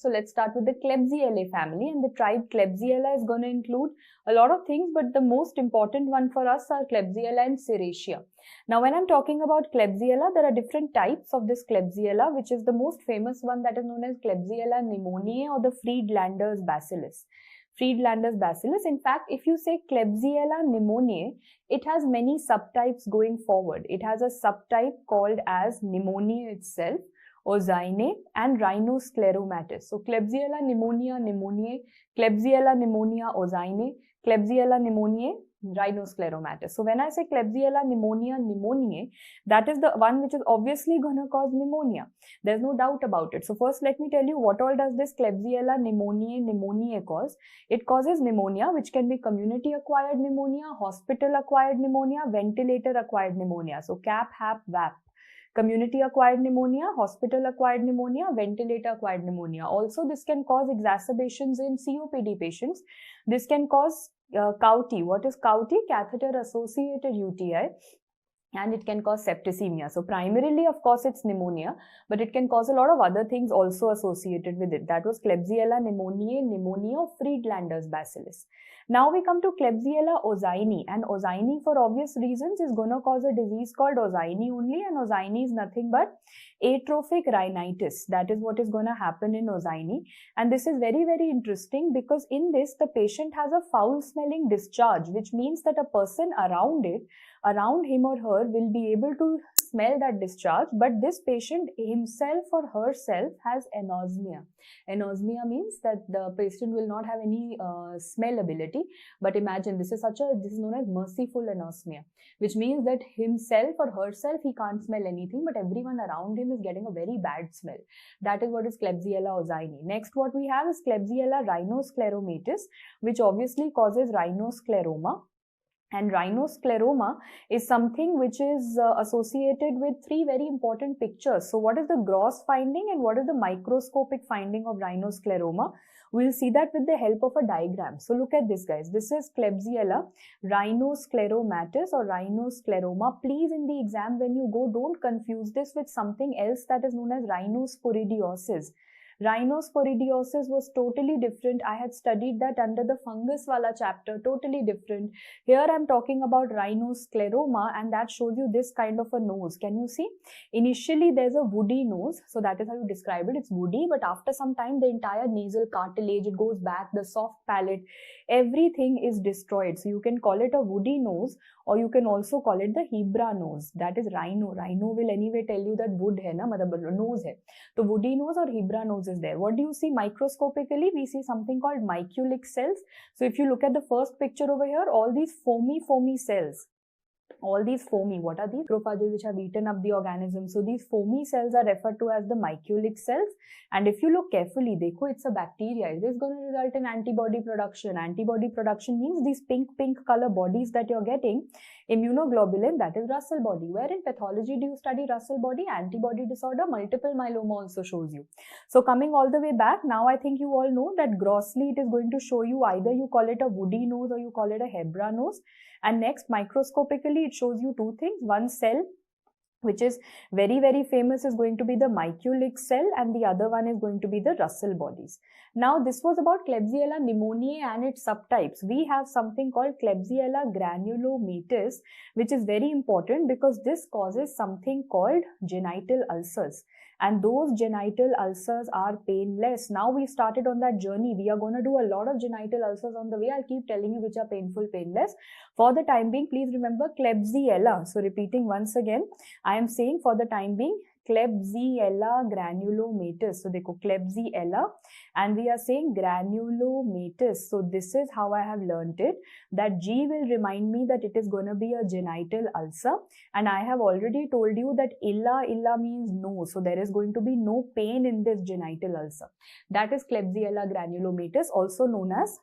So let's start with the Klebsiella family, and the tribe Klebsiella is going to include a lot of things, but the most important one for us are Klebsiella and Serratia. Now, when I'm talking about Klebsiella, there are different types of this Klebsiella, which is the most famous one that is known as Klebsiella pneumoniae or the Friedlander's bacillus. Friedlander's bacillus. In fact, if you say Klebsiella pneumoniae, it has many subtypes going forward. It has a subtype called as pneumonia itself, Ozyne, and rhinoscleromatis. So Klebsiella pneumoniae, Klebsiella pneumonia ozyne, Klebsiella pneumoniae, rhinoscleromatis. So when I say Klebsiella pneumoniae, that is the one which is obviously going to cause pneumonia. There's no doubt about it. So first let me tell you what all does this Klebsiella pneumoniae cause. It causes pneumonia, which can be community acquired pneumonia, hospital acquired pneumonia, ventilator acquired pneumonia. So CAP, HAP, VAP. Community acquired pneumonia, hospital acquired pneumonia, ventilator acquired pneumonia. Also, this can cause exacerbations in COPD patients. This can cause CAUTI. What is CAUTI? Catheter associated UTI. And it can cause septicemia. So primarily, of course, it's pneumonia, but it can cause a lot of other things also associated with it. That was Klebsiella pneumoniae, pneumonia of Friedlander's bacillus. Now we come to Klebsiella ozyne, and ozyne for obvious reasons is going to cause a disease called ozyne only, and ozyne is nothing but atrophic rhinitis. That is what is going to happen in ozyne, and this is very, very interesting because in this the patient has a foul smelling discharge, which means that a person around him or her will be able to smell that discharge, but this patient himself or herself has anosmia. Anosmia means that the patient will not have any smell ability, but imagine this is known as merciful anosmia, which means that himself or herself, he can't smell anything, but everyone around him is getting a very bad smell. That is what is Klebsiella ozyne. Next, what we have is Klebsiella rhinoscleromatis, which obviously causes rhinoscleroma. And rhinoscleroma is something which is associated with three very important pictures. So what is the gross finding and what is the microscopic finding of rhinoscleroma? We'll see that with the help of a diagram. So look at this, guys. This is Klebsiella rhinoscleromatis or rhinoscleroma. Please, in the exam when you go, don't confuse this with something else that is known as rhinosporidiosis. Rhinosporidiosis was totally different. I had studied that under the fungus wala chapter, totally different. Here I'm talking about rhinoscleroma, and that shows you this kind of a nose. Can you see? Initially there's a woody nose, so that is how you describe it. It's woody, but after some time the entire nasal cartilage, it goes back, the soft palate, everything is destroyed. So you can call it a woody nose, or you can also call it the Hebra nose. That is rhino. Rhino will anyway tell you that wood hai na, matlab nose hai. So woody nose or Hebra nose is there. What do you see microscopically? We see something called miculic cells. So if you look at the first picture over here, all these foamy cells. All these foamy, what are these? Macrophages which have eaten up the organism. So these foamy cells are referred to as the miculic cells. And if you look carefully, dekho, it's a bacteria. It is going to result in antibody production. Antibody production means these pink color bodies that you're getting. Immunoglobulin, that is Russell body. Where in pathology do you study Russell body? Antibody disorder, multiple myeloma also shows you. So coming all the way back, now I think you all know that grossly it is going to show you either you call it a woody nose or you call it a Hebra nose. And next, microscopically, it shows you two things. One cell, which is very, very famous, is going to be the miculic cell, and the other one is going to be the Russell bodies. Now, this was about Klebsiella pneumoniae and its subtypes. We have something called Klebsiella granulomatis, which is very important because this causes something called genital ulcers. And those genital ulcers are painless. Now we started on that journey. We are going to do a lot of genital ulcers on the way. I'll keep telling you which are painful, painless. For the time being, please remember Klebsiella. So repeating once again, I am saying for the time being, Klebsiella granulomatis. So dekho, Klebsiella, and we are saying granulomatis. So this is how I have learnt it. That G will remind me that it is going to be a genital ulcer, and I have already told you that illa means no. So there is going to be no pain in this genital ulcer. That is Klebsiella granulomatis, also known as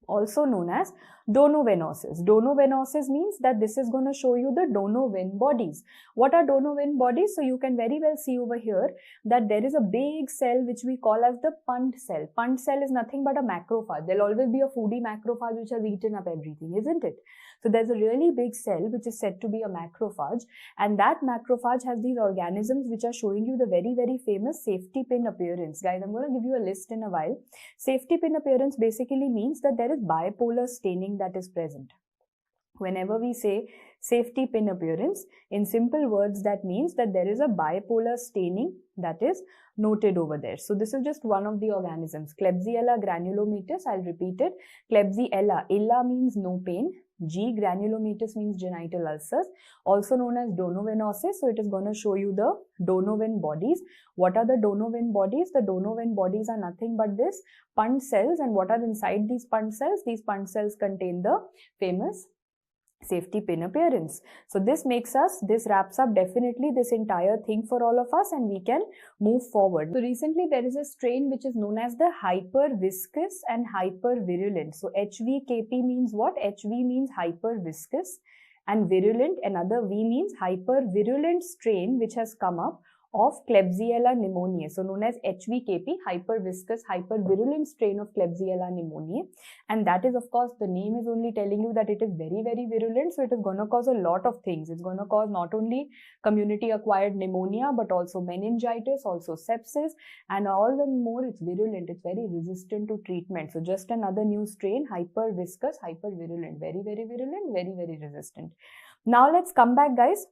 also known as donovenosis. Donovenosis means that this is going to show you the donovan bodies. What are donovan bodies? So you can very well see over here that there is a big cell which we call as the Punt cell. Punt cell is nothing but a macrophage. There will always be a foodie macrophage which has eaten up everything, isn't it? So there's a really big cell which is said to be a macrophage, and that macrophage has these organisms which are showing you the very, very famous safety pin appearance. Guys, I'm going to give you a list in a while. Safety pin appearance basically means that there is bipolar staining that is present. Whenever we say safety pin appearance, in simple words, that means that there is a bipolar staining that is noted over there. So this is just one of the organisms. Klebsiella granulomatis, I'll repeat it. Klebsiella, illa means no pain. G, granulomatis means genital ulcers, also known as donovenosis. So it is going to show you the donovan bodies. What are the donovan bodies? The donovan bodies are nothing but this Punt cells. And what are inside these Punt cells? These Punt cells contain the famous safety pin appearance. So this wraps up definitely this entire thing for all of us, and we can move forward. So recently there is a strain which is known as the hyperviscous and hypervirulent. So HVKP means what? HV means hyperviscous and virulent, another V means hypervirulent strain which has come up of Klebsiella pneumoniae, so known as HVKP, hyperviscous, hypervirulent strain of Klebsiella pneumoniae. And that is, of course, the name is only telling you that it is very, very virulent. So it is going to cause a lot of things. It's going to cause not only community-acquired pneumonia, but also meningitis, also sepsis, and all the more it's virulent. It's very resistant to treatment. So just another new strain, hyperviscous, hypervirulent, very, very virulent, very, very resistant. Now let's come back, guys,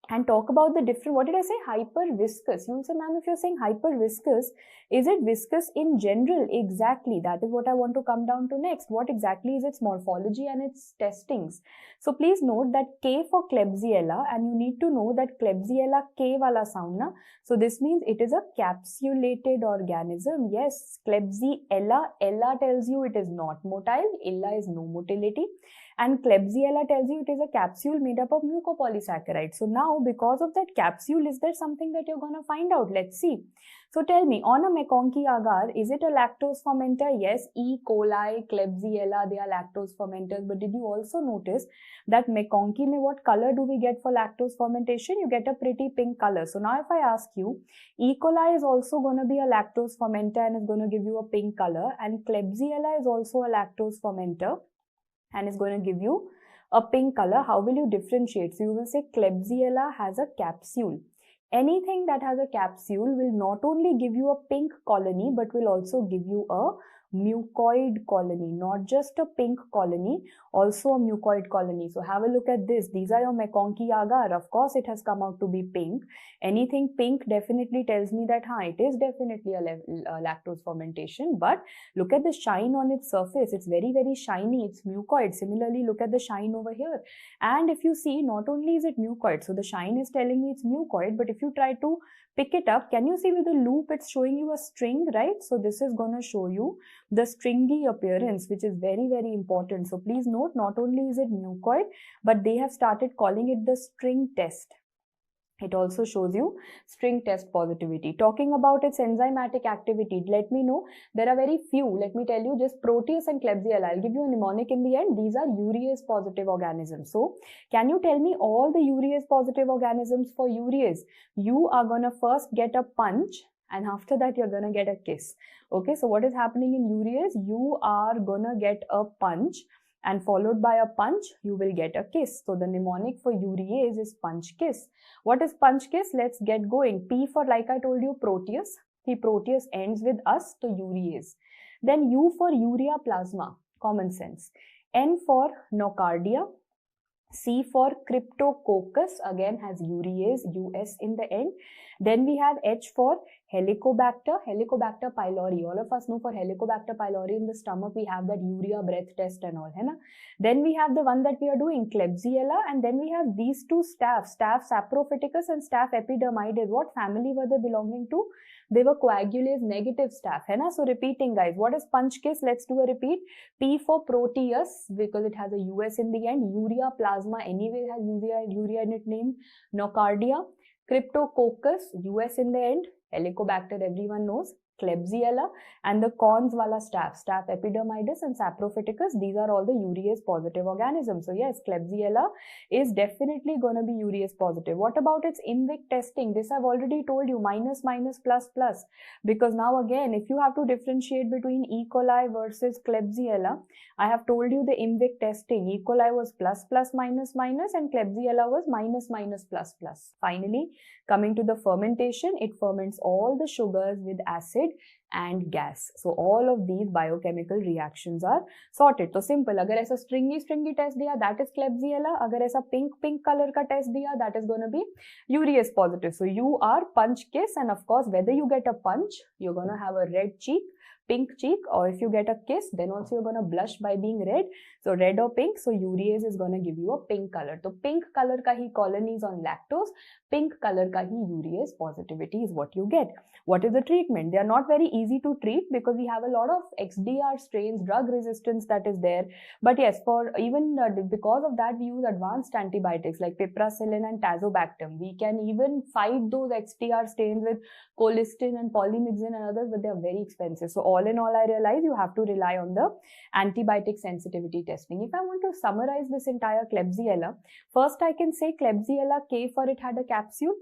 and talk about the different, what did I say? Hyperviscous. You will say, ma'am, if you're saying hyperviscous, is it viscous in general? Exactly. That is what I want to come down to next. What exactly is its morphology and its testings? So please note that K for Klebsiella, and you need to know that Klebsiella K wala sound na. So this means it is a capsulated organism. Yes, Klebsiella, Ella tells you it is not motile, Ella is no motility. And Klebsiella tells you it is a capsule made up of mucopolysaccharides. So now, because of that capsule, is there something that you're going to find out? Let's see. So tell me, on a McConkey agar, is it a lactose fermenter? Yes, E. coli, Klebsiella, they are lactose fermenters. But did you also notice that McConkey mein what color do we get for lactose fermentation? You get a pretty pink color. So now if I ask you, E. coli is also going to be a lactose fermenter and is going to give you a pink color. And Klebsiella is also a lactose fermenter and is going to give you a pink color. How will you differentiate? So you will say Klebsiella has a capsule. Anything that has a capsule will not only give you a pink colony, but will also give you a mucoid colony, not just a pink colony, also a mucoid colony. So have a look at this. These are your McConkey agar. Of course, it has come out to be pink. Anything pink definitely tells me that it is definitely a lactose fermentation. But look at the shine on its surface. It's very, very shiny. It's mucoid. Similarly, look at the shine over here. And if you see, not only is it mucoid, so the shine is telling me it's mucoid, but if you try to pick it up, can you see with the loop it's showing you a string, right? So this is going to show you the stringy appearance, which is very, very important. So please note, not only is it mucoid, but they have started calling it the string test. It also shows you string test positivity. Talking about its enzymatic activity, let me know. There are very few. Let me tell you, just Proteus and Klebsiella. I'll give you a mnemonic in the end. These are urease positive organisms. So can you tell me all the urease positive organisms for urease? You are going to first get a punch, and after that you're going to get a kiss. Okay, so what is happening in urease? You are going to get a punch, and followed by a punch, you will get a kiss. So the mnemonic for urease is punch kiss. What is punch kiss? Let's get going. P for, like I told you, Proteus. The Proteus ends with us, so urease. Then U for urea plasma, common sense. N for nocardia. C for cryptococcus, again has urease, US in the end. Then we have H for Helicobacter, Helicobacter pylori. All of us know for Helicobacter pylori in the stomach we have that urea breath test and all. Hai na? Then we have the one that we are doing, Klebsiella, and then we have these two staph, Staph saprophyticus and Staph epidermidis. What family were they belonging to? They were coagulase negative staph. Hai na? So repeating, guys, what is punch kiss? Let's do a repeat. P for Proteus, because it has a US in the end. Urea plasma anyway has urea in its name. Nocardia. Cryptococcus, US in the end. Helicobacter everyone knows. Klebsiella, and the corns wala staph epidermidis and saprophyticus, these are all the urease positive organisms. So yes, Klebsiella is definitely going to be urease positive. What about its IMVIC testing? This I've already told you, minus, minus, plus, plus. Because now again, if you have to differentiate between E. coli versus Klebsiella, I have told you the IMVIC testing. E. coli was plus, plus, minus, minus, and Klebsiella was minus, minus, plus, plus. Finally, coming to the fermentation, it ferments all the sugars with acid and gas. So all of these biochemical reactions are sorted. So simple. अगर ऐसा stringy test दिया, that is Klebsiella. अगर ऐसा pink color का test दिया, that is going to be urease positive. So you are punch kiss, and of course whether you get a punch, you're going to have a red cheek, pink cheek, or if you get a kiss, then also you're going to blush by being red. So red or pink, so urease is going to give you a pink color. So pink color ka hi colonies on lactose, pink color ka hi urease positivity is what you get. What is the treatment? They are not very easy to treat because we have a lot of XDR strains, drug resistance that is there. But yes, for even because of that, we use advanced antibiotics like piperacillin and tazobactam. We can even fight those XDR strains with colistin and polymyxin and others, but they are very expensive. So all in all, I realize you have to rely on the antibiotic sensitivity testing. If I want to summarize this entire Klebsiella, first I can say Klebsiella K for it had a capsule.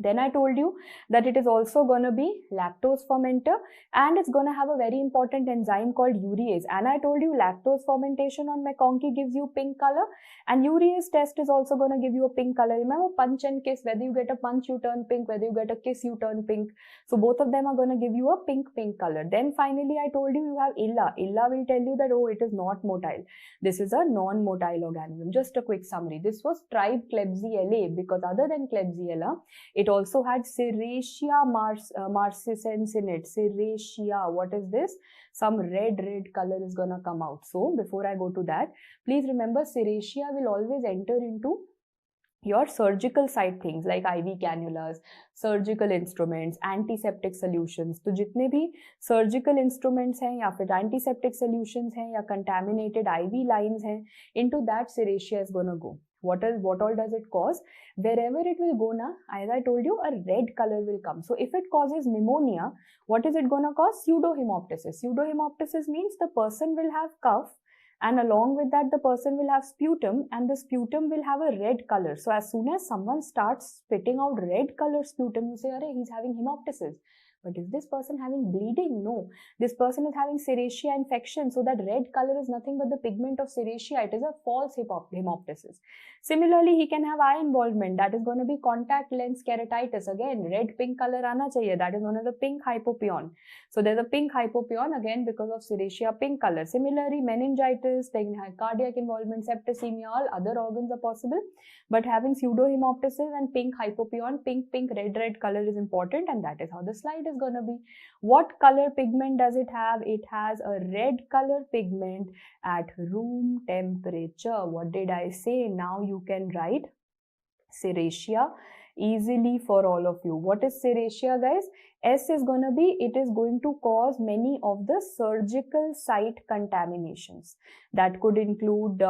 Then I told you that it is also going to be lactose fermenter, and it's going to have a very important enzyme called urease. And I told you lactose fermentation on McConkey gives you pink color, and urease test is also going to give you a pink color. Remember, punch and kiss, whether you get a punch you turn pink, whether you get a kiss you turn pink. So both of them are going to give you a pink color. Then finally I told you have illa. Illa will tell you that, oh, it is not motile. This is a non-motile organism. Just a quick summary. This was tribe Klebsiella because other than Klebsiella, it also had Serratia marcescens in it. Serratia, what is this? Some red color is gonna come out. So before I go to that, please remember Serratia will always enter into your surgical side things like IV cannulas, surgical instruments, antiseptic solutions. तो जितने भी surgical instruments हैं या फिर antiseptic solutions हैं या contaminated IV lines हैं, into that Serratia is gonna go. What all does it cause? Wherever it will go na, as I told you, a red color will come. So if it causes pneumonia, what is it gonna cause? Pseudohemoptysis. Pseudohemoptysis means the person will have cough, and along with that the person will have sputum, and the sputum will have a red color. So as soon as someone starts spitting out red color sputum, you say, "Arey, he's having hemoptysis." But is this person having bleeding? No. This person is having Serratia infection. So that red color is nothing but the pigment of Serratia. It is a false hemoptysis. Similarly, he can have eye involvement. That is going to be contact lens keratitis. Again, red pink color aana chahiye. That is known as the pink hypopyon. So there's a pink hypopyon again because of Serratia pink color. Similarly, meningitis, they can have cardiac involvement, septicemia, all other organs are possible. But having pseudohemoptysis and pink hypopyon, pink, red color is important, and that is how the slide is going to be. What color pigment does it have? It has a red color pigment at room temperature. What did I say? Now you can write Serratia easily for all of you. What is Serratia, guys? S is going to be, it is going to cause many of the surgical site contaminations. That could include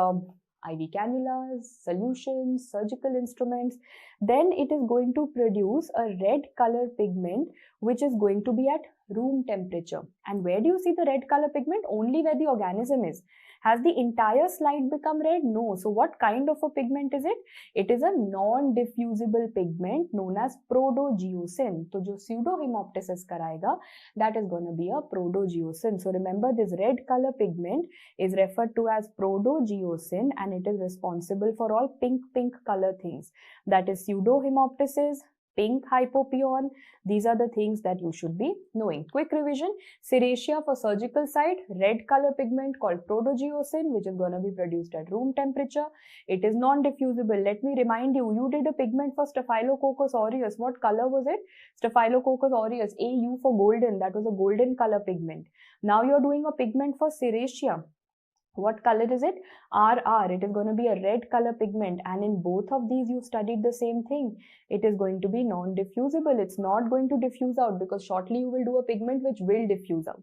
IV cannulas, solutions, surgical instruments. Then it is going to produce a red color pigment which is going to be at room temperature. And where do you see the red color pigment? Only where the organism is. Has the entire slide become red? No. So what kind of a pigment is it? It is a non-diffusible pigment known as protogeosin. So jo pseudohemoptysis karayega, that is going to be a protogeosin. So remember, this red color pigment is referred to as protogeosin, and it is responsible for all pink color things. That is pseudohemoptysis, pink hypopyon. These are the things that you should be knowing. Quick revision: Serratia for surgical site, red color pigment called protogeosin, which is going to be produced at room temperature. It is non-diffusible. Let me remind you, you did a pigment for Staphylococcus aureus. What color was it? Staphylococcus aureus, AU for golden. That was a golden color pigment. Now you're doing a pigment for Serratia. What color is it? RR. It is going to be a red color pigment, and in both of these you studied the same thing. It is going to be non-diffusible. It's not going to diffuse out because shortly you will do a pigment which will diffuse out.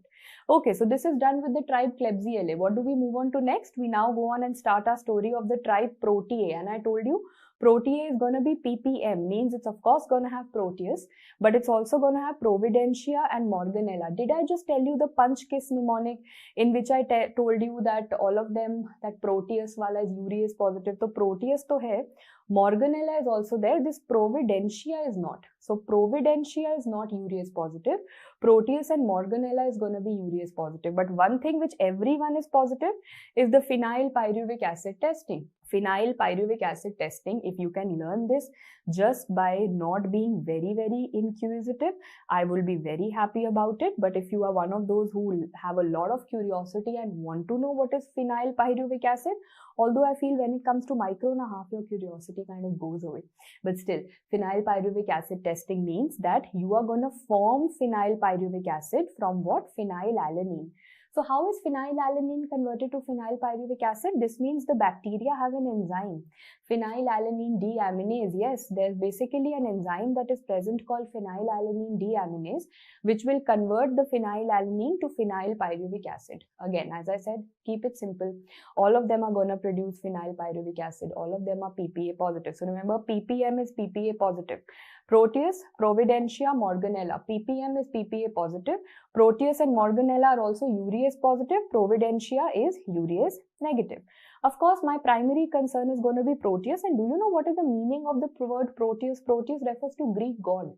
Okay, so this is done with the tribe Klebsiella. What do we move on to next? We now go on and start our story of the tribe Proteae, and I told you Protea is going to be ppm, means it's of course going to have Proteus, but it's also going to have Providentia and Morganella. Did I just tell you the punch kiss mnemonic in which I told you that all of them, that Proteus wala is urease positive? So Proteus to hai, Morganella is also there, this Providentia is not. So Providentia is not urease positive. Proteus and Morganella is going to be urease positive. But one thing which everyone is positive is the phenyl pyruvic acid testing. Phenyl pyruvic acid testing, if you can learn this just by not being very, very inquisitive, I will be very happy about it. But if you are one of those who have a lot of curiosity and want to know what is phenyl pyruvic acid, although I feel when it comes to micro and a half, your curiosity kind of goes away. But still, phenyl pyruvic acid testing means that you are going to form phenyl pyruvic acid from what? Phenylalanine. So how is phenylalanine converted to phenyl pyruvic acid? This means the bacteria have an enzyme, phenylalanine deaminase. Yes, there's basically an enzyme that is present called phenylalanine deaminase, which will convert the phenylalanine to phenyl pyruvic acid. Again, as I said, keep it simple. All of them are going to produce phenyl pyruvic acid. All of them are PPA positive. So remember, ppm is PPA positive. Proteus, Providentia, Morganella. ppm is PPA positive. Proteus and Morganella are also urease positive. Providentia is urease negative. Of course, my primary concern is going to be Proteus. And do you know what is the meaning of the word Proteus? Proteus refers to Greek god.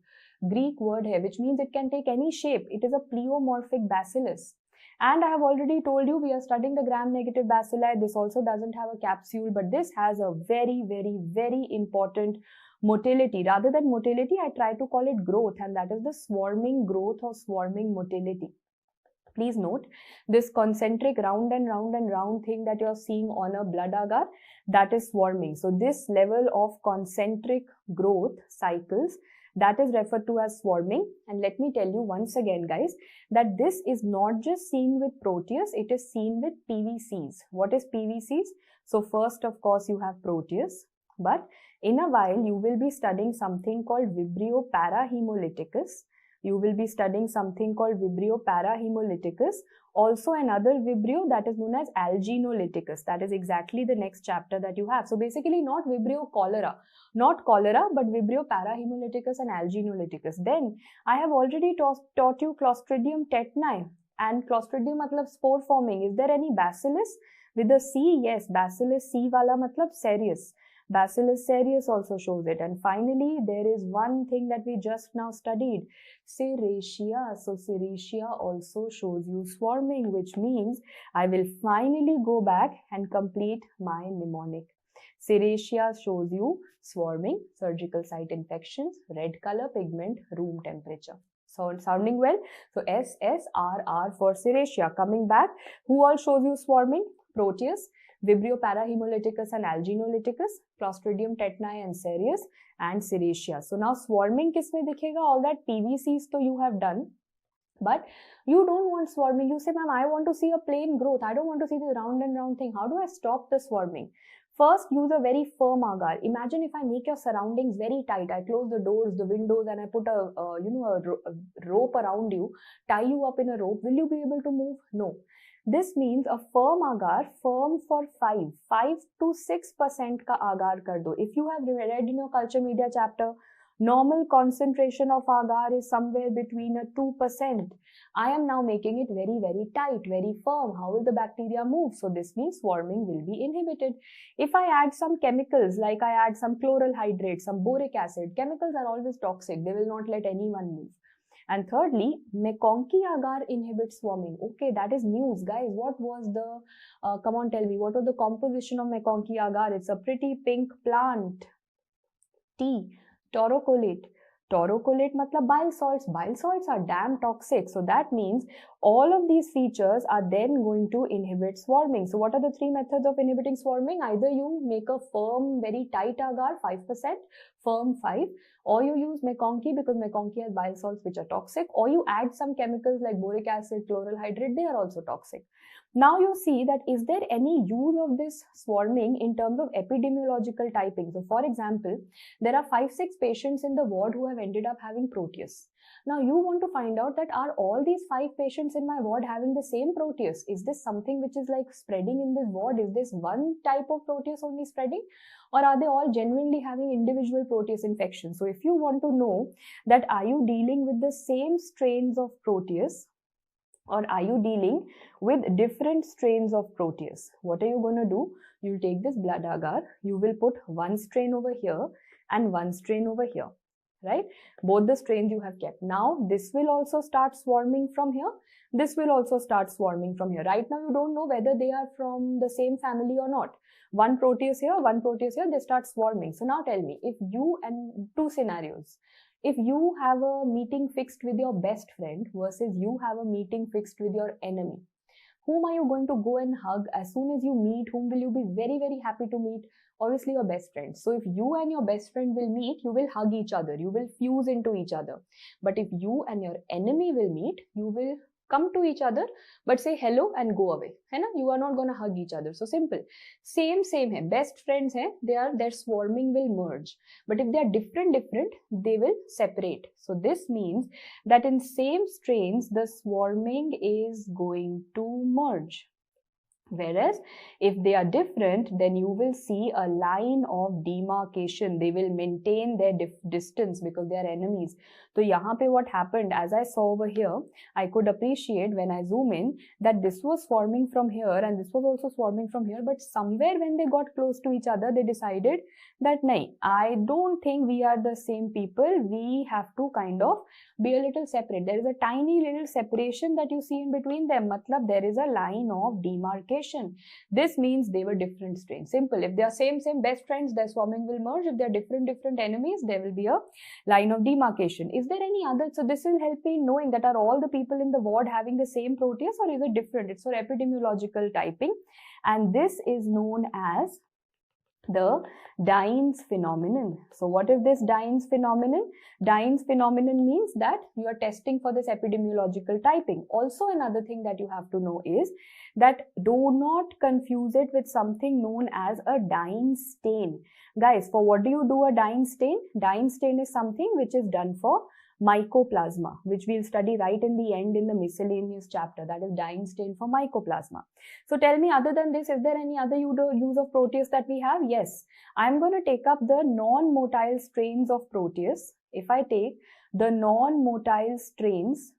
Greek word here, which means it can take any shape. It is a pleomorphic bacillus. And I have already told you we are studying the gram-negative bacilli. This also doesn't have a capsule, but this has a very, very, very important motility. Rather than motility, I try to call it growth, and that is the swarming growth or swarming motility. Please note, this concentric round and round and round thing that you are seeing on a blood agar, that is swarming. So this level of concentric growth cycles, that is referred to as swarming. And let me tell you once again, guys, that this is not just seen with Proteus, it is seen with PVCs. What is PVCs? So first, of course, you have Proteus, but in a while, you will be studying something called Vibrio parahemolyticus. You will be studying something called Vibrio parahemolyticus. Also another Vibrio that is known as alginolyticus. That is exactly the next chapter that you have. So basically not Vibrio cholera, not cholera, but Vibrio parahemolyticus and alginolyticus. Then I have already taught you Clostridium tetani. And Clostridium matlab spore forming. Is there any bacillus? With a C, yes, bacillus C wala matlab cereus. Bacillus cereus also shows it. And finally, there is one thing that we just now studied, Serratia. So Serratia also shows you swarming, which means I will finally go back and complete my mnemonic. Serratia shows you swarming, surgical site infections, red color pigment, room temperature. So sounding well? So SSRR for Serratia. Coming back, who all shows you swarming? Proteus, Vibrio parahemolyticus and alginolyticus, Clostridium tetani and cereus, and Serratia. So now swarming kisme dikhega? All that PVCs to you have done. But you don't want swarming. You say, ma'am, I want to see a plain growth. I don't want to see the round and round thing. How do I stop the swarming? First, use a very firm agar. Imagine if I make your surroundings very tight. I close the doors, the windows, and I put a rope around you, tie you up in a rope. Will you be able to move? No. This means a firm agar, firm for 5 to 6% ka agar kar do. If you have read in your culture media chapter, normal concentration of agar is somewhere between a 2%. I am now making it very, very tight, very firm. How will the bacteria move? So this means swarming will be inhibited. If I add some chemicals, like I add some chloral hydrate, some boric acid, chemicals are always toxic. They will not let anyone move. And thirdly, McConkey agar inhibits swarming. Okay, that is news, guys. What was the, come on, tell me, what was the composition of McConkey agar? It's a pretty pink plant. T, taurocolate. Taurocolate matlab bile salts. Bile salts are damn toxic. So that means all of these features are then going to inhibit swarming. So what are the three methods of inhibiting swarming? Either you make a firm, very tight agar, 5%, firm 5, or you use McConkey because McConkey has bile salts which are toxic, or you add some chemicals like boric acid, chloral hydrate, they are also toxic. Now you see that is there any use of this swarming in terms of epidemiological typing? So for example, there are 5-6 patients in the ward who have ended up having Proteus. Now you want to find out that are all these 5 patients in my ward having the same Proteus? Is this something which is like spreading in this ward? Is this one type of Proteus only spreading, or are they all genuinely having individual Proteus infections? So if you want to know that are you dealing with the same strains of Proteus, or are you dealing with different strains of Proteus, what are you going to do? You'll take this blood agar, you will put one strain over here and one strain over here, right? Both the strains you have kept. Now this will also start swarming from here. This will also start swarming from here. Right now you don't know whether they are from the same family or not. One Proteus here, one Proteus here, they start swarming. So now tell me, if you, and two scenarios, if you have a meeting fixed with your best friend versus you have a meeting fixed with your enemy, whom are you going to go and hug as soon as you meet? Whom will you be very, very happy to meet? Obviously your best friend. So if you and your best friend will meet, you will hug each other, you will fuse into each other. But if you and your enemy will meet, you will come to each other but say hello and go away, है ना? You are not going to hug each other. So simple. Same hai, best friends hai, their swarming will merge, but if they are different, they will separate. So this means that in same strains the swarming is going to merge. Whereas if they are different, then you will see a line of demarcation. They will maintain their distance because they are enemies. So yahan pe what happened, as I saw over here, I could appreciate when I zoom in that this was swarming from here and this was also swarming from here, but somewhere when they got close to each other, they decided that nahi, I don't think we are the same people. We have to kind of be a little separate. There is a tiny little separation that you see in between them. Matlab there is a line of demarcation. This means they were different strains. Simple. If they are same best friends, their swarming will merge. If they are different enemies, there will be a line of demarcation. Is there any other? So this will help me knowing that are all the people in the ward having the same Proteus, or is it different? It's for epidemiological typing, and this is known as the Dines phenomenon. So what is this Dines phenomenon? Dines phenomenon means that you are testing for this epidemiological typing. Also another thing that you have to know is that do not confuse it with something known as a Dines stain. Guys, for what do you do a Dines stain? Dines stain is something which is done for mycoplasma, which we'll study right in the end in the miscellaneous chapter. That is Dines stain for mycoplasma. So tell me, other than this, is there any other use of Proteus that we have? Yes, I'm going to take up the non-motile strains of Proteus. If I take the non-motile strains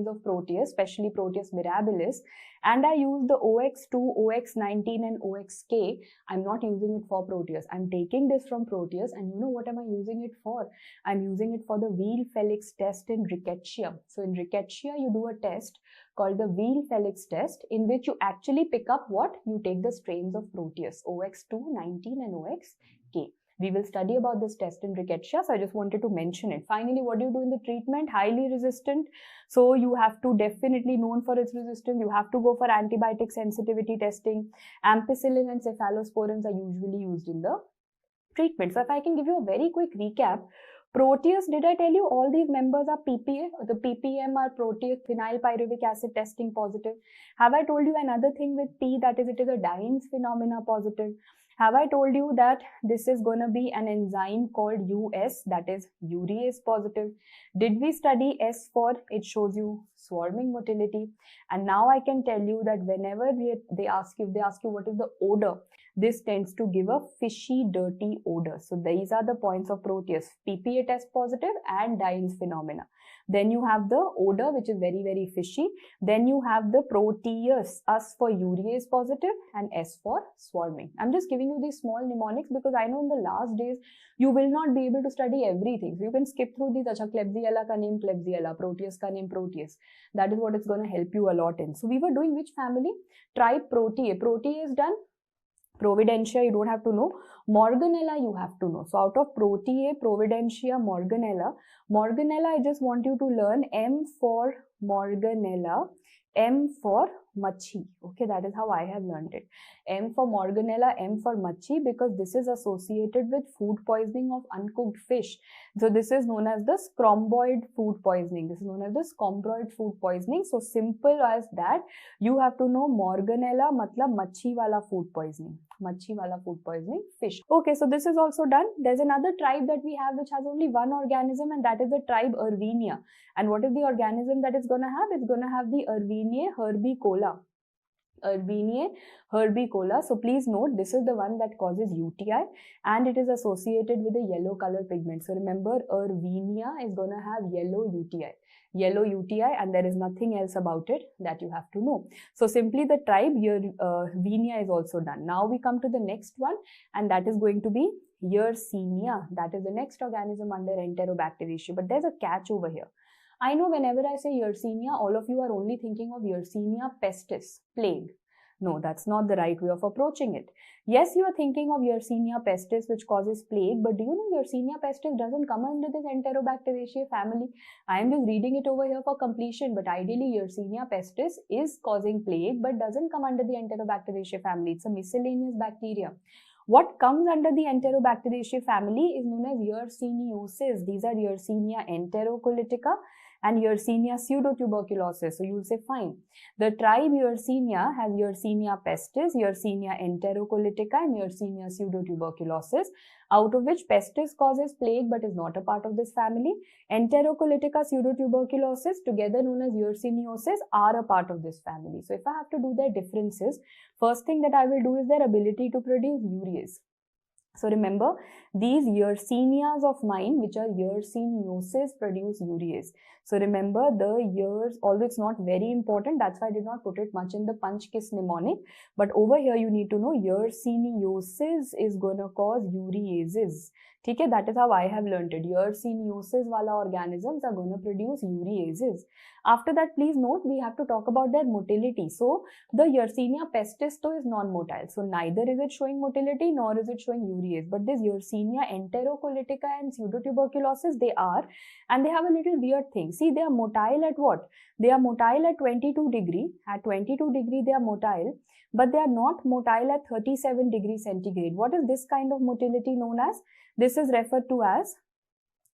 of Proteus, especially Proteus mirabilis, and I use the OX2, OX19 and OXK, I'm not using it for Proteus. I'm taking this from Proteus, and you know what am I using it for? I'm using it for the Weil-Felix test in Rickettsia. So in Rickettsia, you do a test called the Weil-Felix test, in which you actually pick up what? You take the strains of Proteus, OX2, 19 and OXK. We will study about this test in Rickettsia, so I just wanted to mention it. Finally, what do you do in the treatment? Highly resistant. So you have to definitely known for its resistance. You have to go for antibiotic sensitivity testing. Ampicillin and cephalosporins are usually used in the treatment. So if I can give you a very quick recap, Proteus, did I tell you all these members are PPA? The PPM are Proteus phenyl pyruvic acid testing positive. Have I told you another thing with P, that is it is a Dines phenomena positive? Have I told you that this is going to be an enzyme called US, that is urease positive? Did we study S for it shows you swarming motility? And now I can tell you that whenever they ask you what is the odor, this tends to give a fishy, dirty odor. So these are the points of Proteus: PPA test positive and Dines phenomena. Then you have the odor, which is very, very fishy. Then you have the Proteus, us for urease positive and S for swarming. I'm just giving you these small mnemonics because I know in the last days you will not be able to study everything. So you can skip through these. Acha, Klebsiella ka name Klebsiella, Proteus ka name Proteus. That is what it's going to help you a lot in. So we were doing which family? Tribe Proteae. Proteae is done. Providentia, you don't have to know. Morganella, you have to know. So out of Proteae, Providentia, Morganella, I just want you to learn M for Morganella, M for machi. Okay, that is how I have learned it. M for Morganella, M for machi, because this is associated with food poisoning of uncooked fish. So this is known as the scromboid food poisoning. This is known as the scromboid food poisoning. So simple as that, you have to know Morganella matlab machi wala food poisoning. Machi wala food poisoning, fish. Okay, so this is also done. There's another tribe that we have which has only one organism, and that is the tribe Erwinia. And what is the organism that it's going to have? It's going to have the Erwinia herbicola. Erwinia herbicola. So please note, this is the one that causes UTI, and it is associated with a yellow color pigment. So remember, Erwinia is going to have yellow UTI, and there is nothing else about it that you have to know. So simply the tribe Erwinia is also done. Now we come to the next one, and that is going to be Yersinia. That is the next organism under Enterobacteriaceae. But there's a catch over here. I know whenever I say Yersinia, all of you are only thinking of Yersinia pestis, plague. No, that's not the right way of approaching it. Yes, you are thinking of Yersinia pestis, which causes plague, but do you know Yersinia pestis doesn't come under this Enterobacteriaceae family? I am just reading it over here for completion, but ideally Yersinia pestis is causing plague, but doesn't come under the Enterobacteriaceae family. It's a miscellaneous bacteria. What comes under the Enterobacteriaceae family is known as Yersiniosis. These are Yersinia enterocolitica and Yersinia pseudotuberculosis. So you will say fine. The tribe Yersinia has Yersinia pestis, Yersinia enterocolitica, and Yersinia pseudotuberculosis, out of which pestis causes plague but is not a part of this family. Enterocolitica, pseudotuberculosis, together known as Yersiniosis, are a part of this family. So if I have to do their differences, first thing that I will do is their ability to produce urease. So remember, these Yersinias of mine, which are Yersiniosis, produce urease. So remember the years, although it's not very important, that's why I did not put it much in the punch kiss mnemonic. But over here you need to know Yersiniosis is going to cause ureases. Okay, that is how I have learned it. Yersiniosis wala organisms are going to produce ureases. After that, please note, we have to talk about their motility. So the Yersinia pestis though is non-motile. So neither is it showing motility nor is it showing urease. But this Yersinia enterocolitica and pseudotuberculosis, they are, and they have a little weird thing. See, they are motile at what? They are motile at 22 degree. At 22 degree, they are motile, but they are not motile at 37 degrees centigrade. What is this kind of motility known as? This is referred to as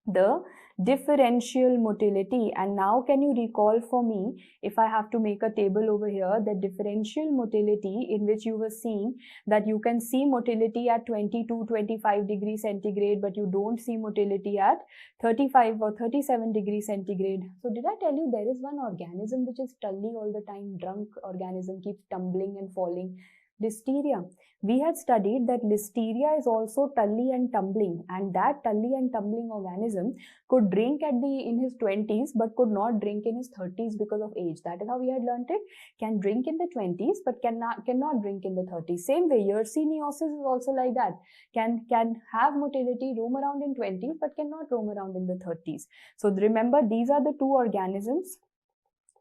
the differential motility. And now can you recall for me, if I have to make a table over here, the differential motility in which you were seeing that you can see motility at 22-25 degrees centigrade, but you don't see motility at 35 or 37 degrees centigrade. So did I tell you there is one organism which is tully all the time, drunk organism, keeps tumbling and falling? Listeria. We had studied that Listeria is also tully and tumbling, and that tully and tumbling organism could drink in his 20s but could not drink in his 30s because of age. That is how we had learnt it. Can drink in the 20s but cannot drink in the 30s. Same way, Yersiniosis is also like that. Can have motility, roam around in 20s but cannot roam around in the 30s. So remember, these are the two organisms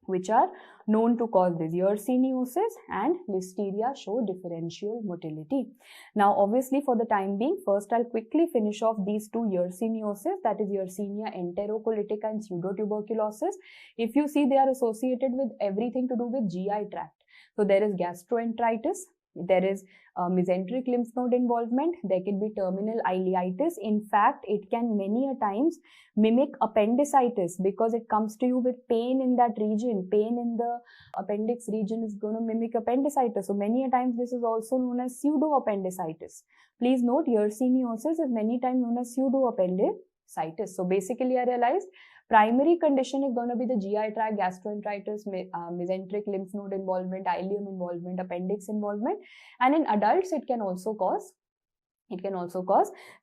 which are known to cause this. Yersiniosis and Listeria show differential motility. Now, obviously, for the time being, first I'll quickly finish off these two Yersiniosis, that is Yersinia enterocolitica and pseudotuberculosis. If you see, they are associated with everything to do with GI tract. So there is gastroenteritis, there is mesenteric lymph node involvement, there can be terminal ileitis. In fact, it can many a times mimic appendicitis because it comes to you with pain in that region. Pain in the appendix region is going to mimic appendicitis. So many a times this is also known as pseudoappendicitis. Please note, Yersiniosis is many times known as pseudoappendicitis. So basically I realized primary condition is going to be the GI tract, gastroenteritis, mesenteric lymph node involvement, ileum involvement, appendix involvement, and in adults it can also cause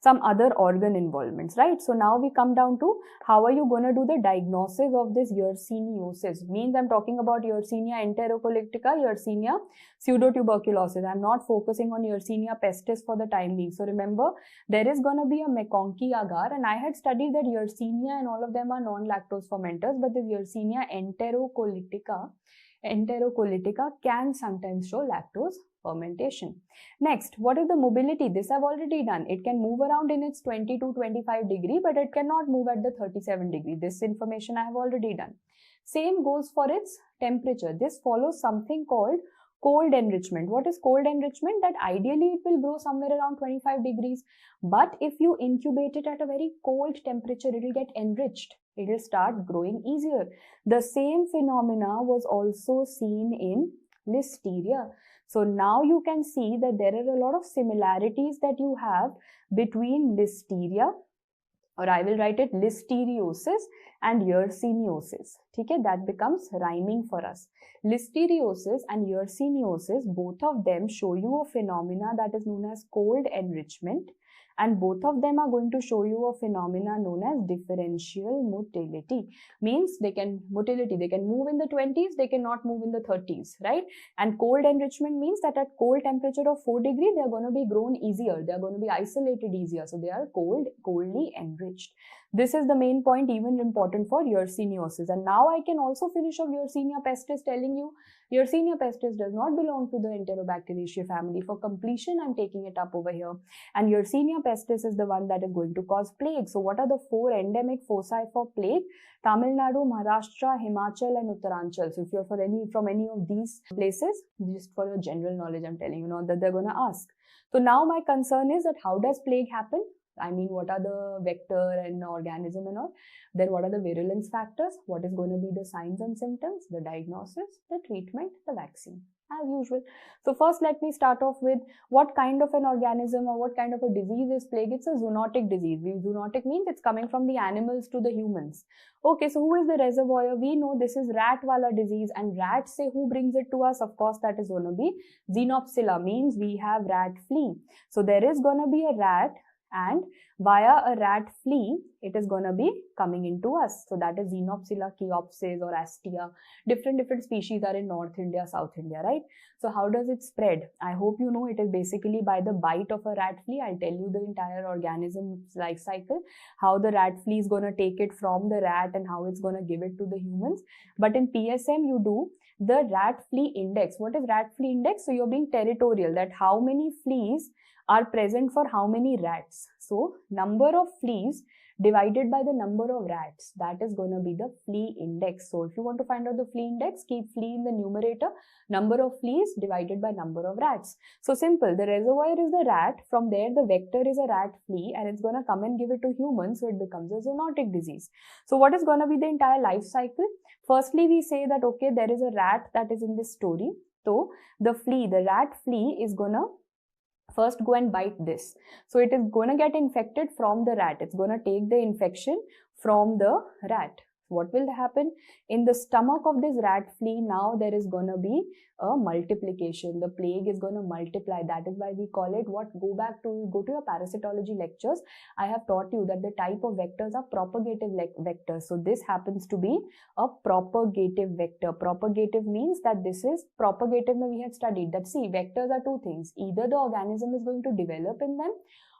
some other organ involvements, right? So now we come down to how are you going to do the diagnosis of this Yersiniosis. Means I'm talking about Yersinia enterocolitica, Yersinia pseudotuberculosis. I'm not focusing on Yersinia pestis for the time being. So remember, there is going to be a McConkey agar, and I had studied that Yersinia and all of them are non-lactose fermenters, but this Yersinia enterocolitica can sometimes show lactose fermentation. Next, what is the mobility? This I've already done. It can move around in its 20 to 25 degree, but it cannot move at the 37 degree. This information I have already done. Same goes for its temperature. This follows something called cold enrichment. What is cold enrichment? That ideally it will grow somewhere around 25 degrees. But if you incubate it at a very cold temperature, it will get enriched. It will start growing easier. The same phenomena was also seen in Listeria. So now you can see that there are a lot of similarities that you have between Listeria, or I will write it listeriosis, and yersiniosis. Okay, that becomes rhyming for us. Listeriosis and yersiniosis, both of them show you a phenomena that is known as cold enrichment, and both of them are going to show you a phenomena known as differential motility. Means they can move in the 20s, they cannot move in the 30s, right? And cold enrichment means that at cold temperature of 4 degrees, they are going to be grown easier, they are going to be isolated easier, so they are coldly enriched. This is the main point, even important for yersiniosis. And now I can also finish off Yersinia pestis telling you Yersinia pestis does not belong to the Enterobacteriaceae family. For completion, I'm taking it up over here. And Yersinia pestis is the one that is going to cause plague. So what are the 4 endemic foci for plague? Tamil Nadu, Maharashtra, Himachal and Uttaranchal. So if you're from any of these places, just for your general knowledge, I'm telling you now that they're going to ask. So now my concern is that how does plague happen? I mean, what are the vector and organism and all? Then what are the virulence factors? What is going to be the signs and symptoms? The diagnosis, the treatment, the vaccine, as usual. So first let me start off with what kind of an organism or what kind of a disease is plague. It's a zoonotic disease. Zoonotic means it's coming from the animals to the humans. Okay, so who is the reservoir? We know this is rat wala disease, and rats, say who brings it to us? Of course, that is going to be Xenopsilla, means we have rat flea. So there is going to be a rat, and via a rat flea, it is going to be coming into us. So that is Xenopsilla, Cheopsis or Astia. Different species are in North India, South India, right? So how does it spread? I hope you know it is basically by the bite of a rat flea. I'll tell you the entire organism's life cycle, how the rat flea is going to take it from the rat and how it's going to give it to the humans. But in PSM, you do the rat flea index. What is rat flea index? So you're being territorial, that how many fleas are present for how many rats. So number of fleas divided by the number of rats, that is going to be the flea index. So if you want to find out the flea index, keep flea in the numerator, number of fleas divided by number of rats. So simple, the reservoir is the rat, from there the vector is a rat flea, and it's going to come and give it to humans, so it becomes a zoonotic disease. So what is going to be the entire life cycle? Firstly, we say that okay, there is a rat that is in this story. So the rat flea is going to first go and bite this. So it is going to get infected from the rat. It's going to take the infection from the rat. What will happen? In the stomach of this rat flea, now there is going to be a multiplication. The plague is going to multiply. That is why we call it what? Go to your parasitology lectures. I have taught you that the type of vectors are propagative vectors. So this happens to be a propagative vector. Propagative means that this is propagative. We had studied that, see, vectors are 2 things. Either the organism is going to develop in them,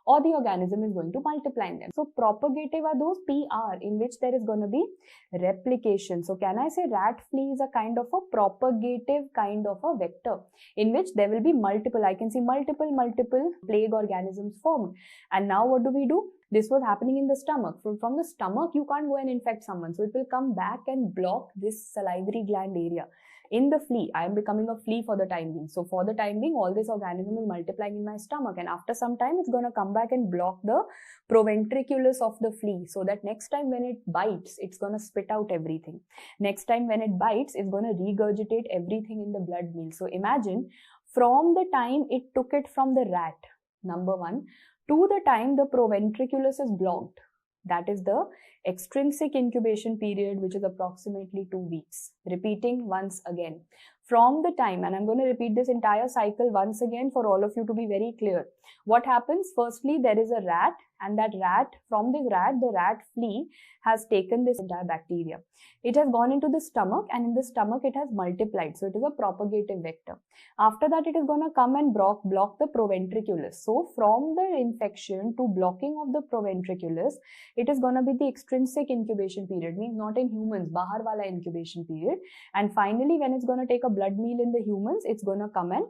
or the organism is going to multiply in them. So propagative are those PR in which there is going to be replication. So can I say rat flea is a kind of a propagative kind of a vector in which there will be multiple, I can see multiple plague organisms formed. And now what do? This was happening in the stomach. From the stomach, you can't go and infect someone. So it will come back and block this salivary gland area. In the flea, I am becoming a flea for the time being. So for the time being, all this organism is multiplying in my stomach, and after some time, it's going to come back and block the proventriculus of the flea, so that next time when it bites, it's going to spit out everything. Next time when it bites, it's going to regurgitate everything in the blood meal. So imagine, from the time it took it from the rat, number 1, to the time the proventriculus is blocked, that is the extrinsic incubation period, which is approximately 2 weeks. Repeating once again. From the time, and I'm going to repeat this entire cycle once again for all of you to be very clear. What happens? Firstly, there is a rat, and that rat, from this rat, the rat flea has taken this entire bacteria. It has gone into the stomach, and in the stomach it has multiplied. So it is a propagative vector. After that, it is going to come and block the proventriculus. So from the infection to blocking of the proventriculus, it is going to be the extrinsic incubation period, means not in humans, bahar wala incubation period. And finally, when it's going to take a blood meal in the humans, it's going to come and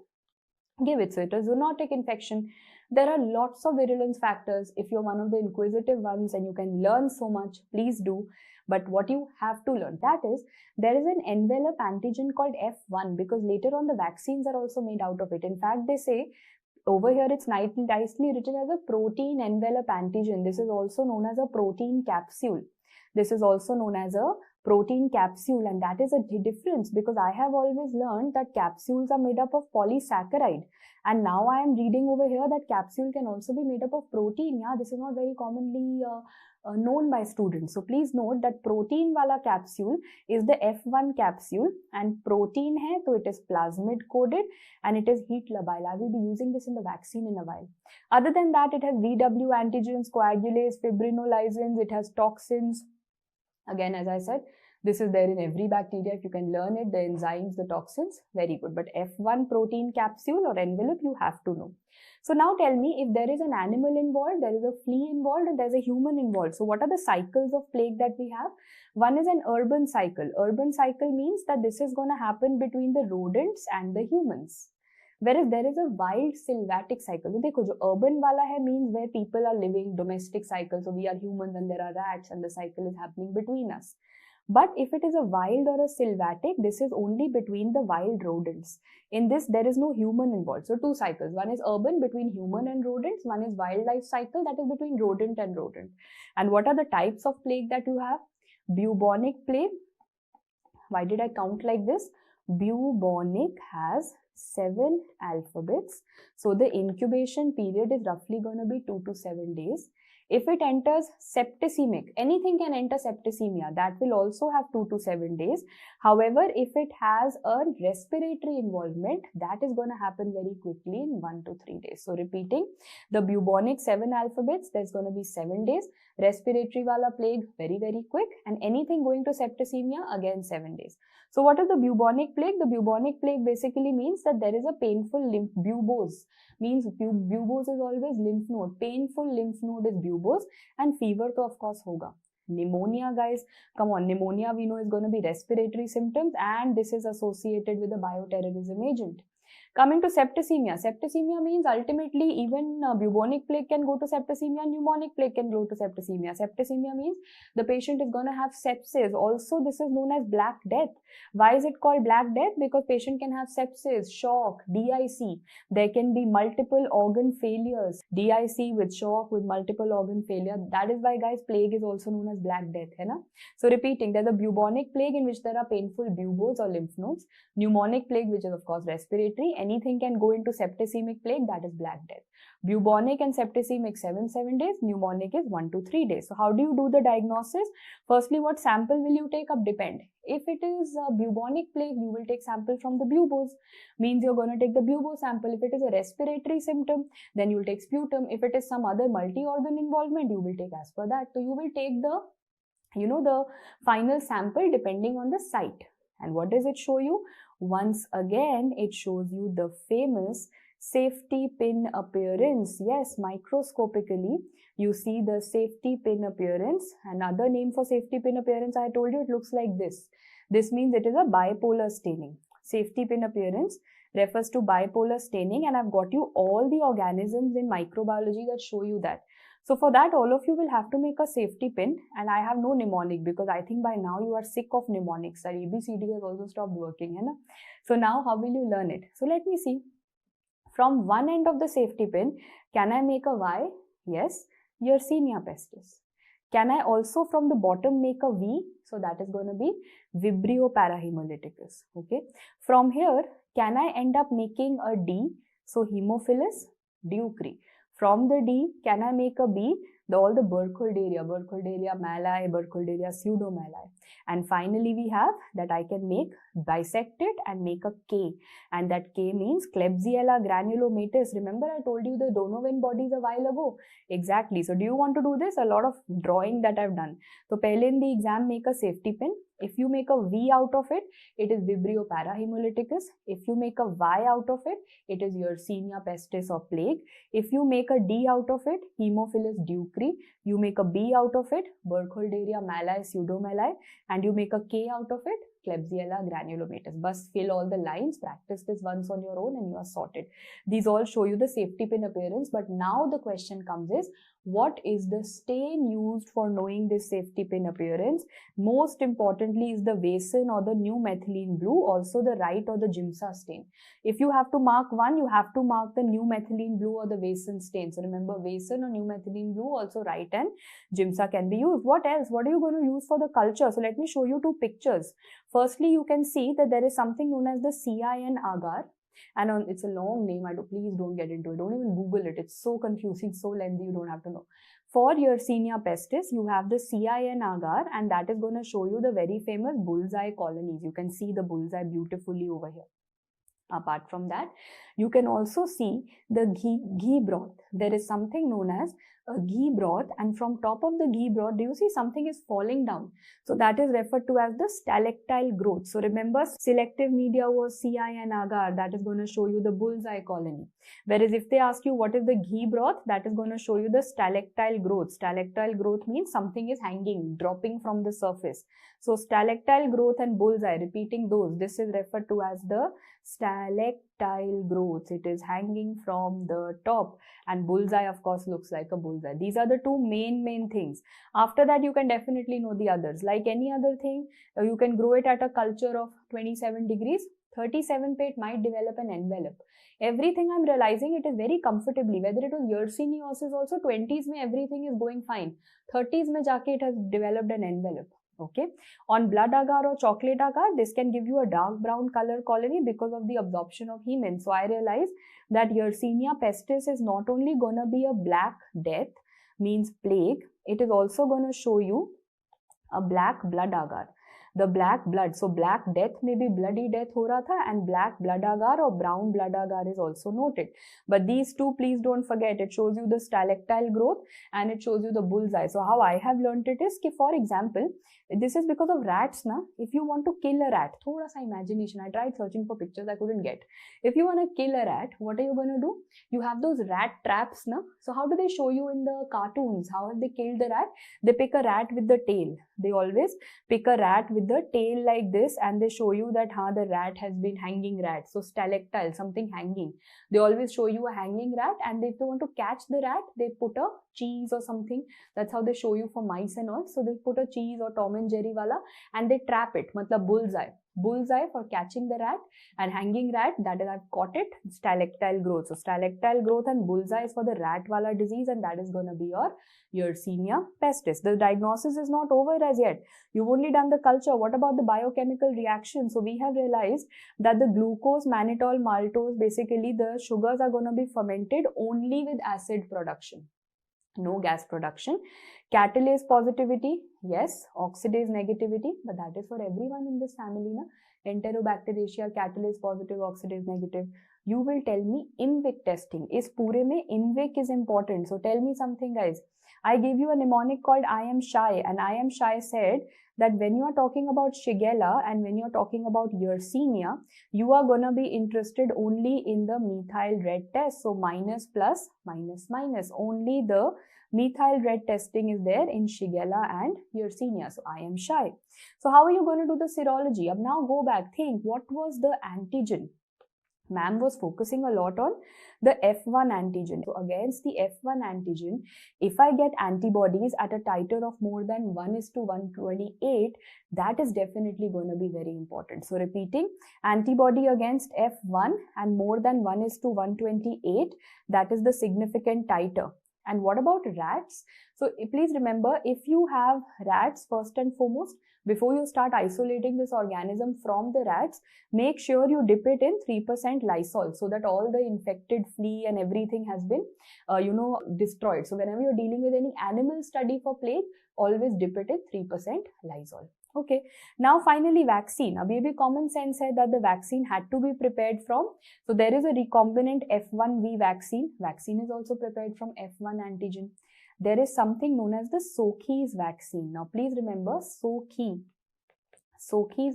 give it. So it is zoonotic infection. There are lots of virulence factors. If you're one of the inquisitive ones and you can learn so much, please do. But what you have to learn, that is, there is an envelope antigen called F1, because later on the vaccines are also made out of it. In fact, they say over here it's nicely written as a protein envelope antigen. This is also known as a protein capsule. This is also known as a protein capsule, and that is a difference, because I have always learned that capsules are made up of polysaccharide, and now I am reading over here that capsule can also be made up of protein. Yeah, this is not very commonly known by students. So please note that protein wala capsule is the F1 capsule, and protein hai, so it is plasmid coded and it is heat labile. I will be using this in the vaccine in a while. Other than that, it has VW antigens, coagulase, fibrinolysins, it has toxins. Again, as I said, this is there in every bacteria. If you can learn it, the enzymes, the toxins, very good. But F1 protein capsule or envelope, you have to know. So now tell me, if there is an animal involved, there is a flea involved, and there is a human involved. So what are the cycles of plague that we have? One is an urban cycle. Urban cycle means that this is going to happen between the rodents and the humans. Whereas there is a wild sylvatic cycle. So देखो, जो urban वाला है means where people are living, domestic cycle. So we are humans and there are rats and the cycle is happening between us. But if it is a wild or a sylvatic, this is only between the wild rodents. In this, there is no human involved. So two cycles. One is urban between human and rodents. One is wildlife cycle, that is between rodent and rodent. And what are the types of plague that you have? Bubonic plague. Why did I count like this? Bubonic has 7 alphabets. So the incubation period is roughly going to be 2 to 7 days. If it enters septicemic, anything can enter septicemia, that will also have 2 to 7 days. However, if it has a respiratory involvement, that is going to happen very quickly in 1 to 3 days. So repeating, the bubonic 7 alphabets, there's going to be 7 days. Respiratory wala plague, very, very quick. And anything going to septicemia, again 7 days. So what is the bubonic plague? The bubonic plague basically means that there is a painful lymph, bubos, means bubos is always lymph node. Painful lymph node is bubos, and fever to of course hoga. Pneumonia, guys, come on, pneumonia we know is going to be respiratory symptoms, and this is associated with a bioterrorism agent. Coming to septicemia. Septicemia means ultimately even bubonic plague can go to septicemia, pneumonic plague can go to septicemia. Septicemia means the patient is going to have sepsis. Also, this is known as black death. Why is it called black death? Because patient can have sepsis, shock, DIC. There can be multiple organ failures. DIC with shock, with multiple organ failure. That is why, guys, plague is also known as black death. Hai na? So repeating, there's a bubonic plague in which there are painful bubos or lymph nodes. Pneumonic plague, which is of course respiratory. Anything can go into septicemic plague, that is black death. Bubonic and septicemic 7 days, pneumonic is 1 to 3 days. So how do you do the diagnosis? Firstly, what sample will you take up? Depend. If it is a bubonic plague, you will take sample from the bubos, means you're going to take the bubo sample. If it is a respiratory symptom, then you will take sputum. If it is some other multi-organ involvement, you will take as per that. So you will take the, the final sample depending on the site. And what does it show you? Once again, it shows you the famous safety pin appearance. Yes, microscopically, you see the safety pin appearance. Another name for safety pin appearance, I told you, it looks like this. This means it is a bipolar staining. Safety pin appearance refers to bipolar staining, and I've got you all the organisms in microbiology that show you that. So for that, all of you will have to make a safety pin, and I have no mnemonic because I think by now you are sick of mnemonics. Our ABCD has also stopped working. Hai na? So now how will you learn it? So let me see. From one end of the safety pin, can I make a Y? Yes, Yersinia pestis. Can I also from the bottom make a V? So that is going to be Vibrio parahemolyticus. Okay. From here, can I end up making a D? So Haemophilus ducrei. From the D, can I make a B? All the Burkholderia malai, Burkholderia pseudomallei. And finally, we have that I can dissect it and make a K. And that K means Klebsiella granulomatis. Remember I told you the Donovan bodies a while ago? Exactly. So do you want to do this? A lot of drawing that I've done. So pehle in the exam, make a safety pin. If you make a V out of it, it is Vibrio parahemolyticus. If you make a Y out of it, it is Yersinia pestis or plague. If you make a D out of it, Haemophilus ducrei. You make a B out of it, Burkholderia malai, pseudomallei. And you make a K out of it, Klebsiella granulomatus. Bus fill all the lines, practice this once on your own and you are sorted. These all show you the safety pin appearance, but now the question comes is, what is the stain used for knowing this safety pin appearance? Most importantly is the Vasen or the new methylene blue, also the Wright or the Giemsa stain. If you have to mark one, you have to mark the new methylene blue or the Vasen stain. So remember, Vasen or new methylene blue, also Wright and Giemsa can be used. What else? What are you going to use for the culture? So let me show you two pictures. Firstly, you can see that there is something known as the CIN agar. And it's a long name. Please don't get into it. Don't even Google it. It's so confusing, so lengthy. You don't have to know. For Yersinia pestis, you have the CIN agar, and that is going to show you the very famous bullseye colonies. You can see the bullseye beautifully over here. Apart from that, you can also see the ghee broth. There is something known as a ghee broth, and from top of the ghee broth, do you see something is falling down? So that is referred to as the stalactile growth. So remember, selective media was CIN agar, that is going to show you the bullseye colony. Whereas if they ask you what is the ghee broth, that is going to show you the stalactile growth. Stalactile growth means something is hanging, dropping from the surface. So stalactile growth and bullseye, repeating those, this is referred to as the stalactile growth. It is hanging from the top, and bullseye of course looks like a bullseye. These are the two main things. After that, you can definitely know the others. Like any other thing, you can grow it at a culture of 27 degrees. 37 पे it might develop an envelope. Everything I'm realizing, it is very comfortably, whether it was yersiniosis also, 20s mein everything is going fine. 30s mein jaake it has developed an envelope. Okay. On blood agar or chocolate agar, this can give you a dark brown color colony because of the absorption of hemin. So I realized that Yersinia pestis is not only going to be a black death, means plague, it is also going to show you a black blood agar. The black blood, so black death may be bloody death ho raha tha, and black blood agar or brown blood agar is also noted. But these two, please don't forget, it shows you the stalactile growth and it shows you the bullseye. So how I have learnt it is, for example, this is because of rats na. If you want to kill a rat, thoda sa imagination, I tried searching for pictures, I couldn't get. If you want to kill a rat, what are you going to do? You have those rat traps na. So how do they show you in the cartoons? How have they killed the rat? They pick a rat with the tail. They always pick a rat with the tail like this, and they show you that the rat has been hanging rat. So stalactile, something hanging. They always show you a hanging rat, and if they want to catch the rat, they put a cheese or something. That's how they show you for mice and all. So they put a cheese or Tom and Jerry wala, and they trap it. Matlab bullseye. Bullseye for catching the rat, and hanging rat, that is, I've caught it, stalactile growth. So stalactile growth and bullseye is for the rat wala disease, and that is going to be your Yersinia pestis. The diagnosis is not over as yet. You've only done the culture. What about the biochemical reaction? So we have realized that the glucose, mannitol, maltose, basically the sugars are going to be fermented only with acid production. No gas production. Catalase positivity, yes. Oxidase negativity, but that is for everyone in this family, na? Enterobacteriaceae, catalase positive, oxidase negative. You will tell me IMVIC testing. Is pure mein IMVIC is important. So tell me something, guys. I gave you a mnemonic called I am shy, and I am shy said that when you are talking about Shigella and when you are talking about Yersinia, you are gonna be interested only in the methyl red test. So minus plus, minus minus. Only the methyl red testing is there in Shigella and Yersinia. So I am shy. So how are you going to do the serology? Ab now go back, think what was the antigen? Ma'am was focusing a lot on the F1 antigen. So against the F1 antigen, if I get antibodies at a titer of more than 1:128, that is definitely going to be very important. So repeating, antibody against F1 and more than 1:128, that is the significant titer. And what about rats? So please remember, if you have rats, first and foremost, before you start isolating this organism from the rats, make sure you dip it in 3% Lysol so that all the infected flea and everything has been, destroyed. So whenever you're dealing with any animal study for plague, always dip it in 3% Lysol. Okay. Now finally vaccine. Ab ye bhi common sense hai that the vaccine had to be prepared from. So there is a recombinant F1V vaccine. Vaccine is also prepared from F1 antigen. There is something known as the Sochi's vaccine. Now please remember Sochi's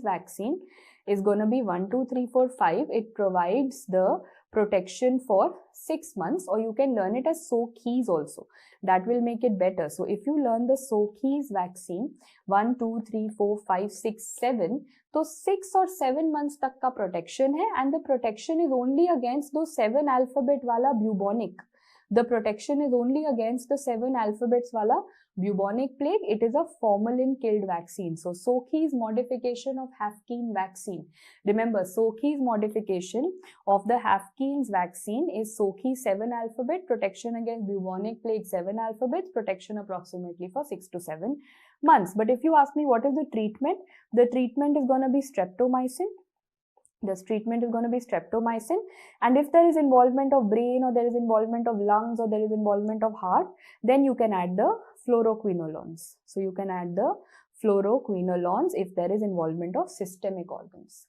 vaccine is going to be 1, 2, 3, 4, 5. It provides the protection for 6 months, or you can learn it as Sokhi's also. That will make it better. So if you learn the Sokhi's vaccine 1, 2, 3, 4, 5, 6, 7, तो 6 or 7 months तक का protection है, and the protection is only against those 7 alphabet वाला bubonic. The protection is only against the 7 alphabets wala bubonic plague. It is a formalin-killed vaccine. So, Sokhi's modification of Hafkeen vaccine. Remember, Sokhi's modification of the Hafkeen's vaccine is Sokhi 7 alphabet, protection against bubonic plague 7 alphabets, protection approximately for 6 to 7 months. But if you ask me what is the treatment is going to be streptomycin. This treatment is going to be streptomycin, and if there is involvement of brain, or there is involvement of lungs, or there is involvement of heart, then you can add the fluoroquinolones. So you can add the fluoroquinolones if there is involvement of systemic organs.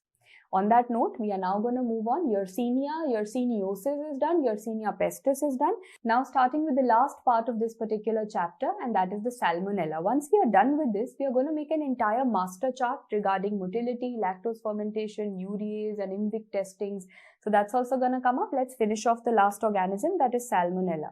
On that note, we are now going to move on. Yersiniosis is done, Yersinia pestis is done. Now starting with the last part of this particular chapter, and that is the Salmonella. Once we are done with this, we are going to make an entire master chart regarding motility, lactose fermentation, urease and IMVIC testings. So that's also going to come up. Let's finish off the last organism, that is Salmonella.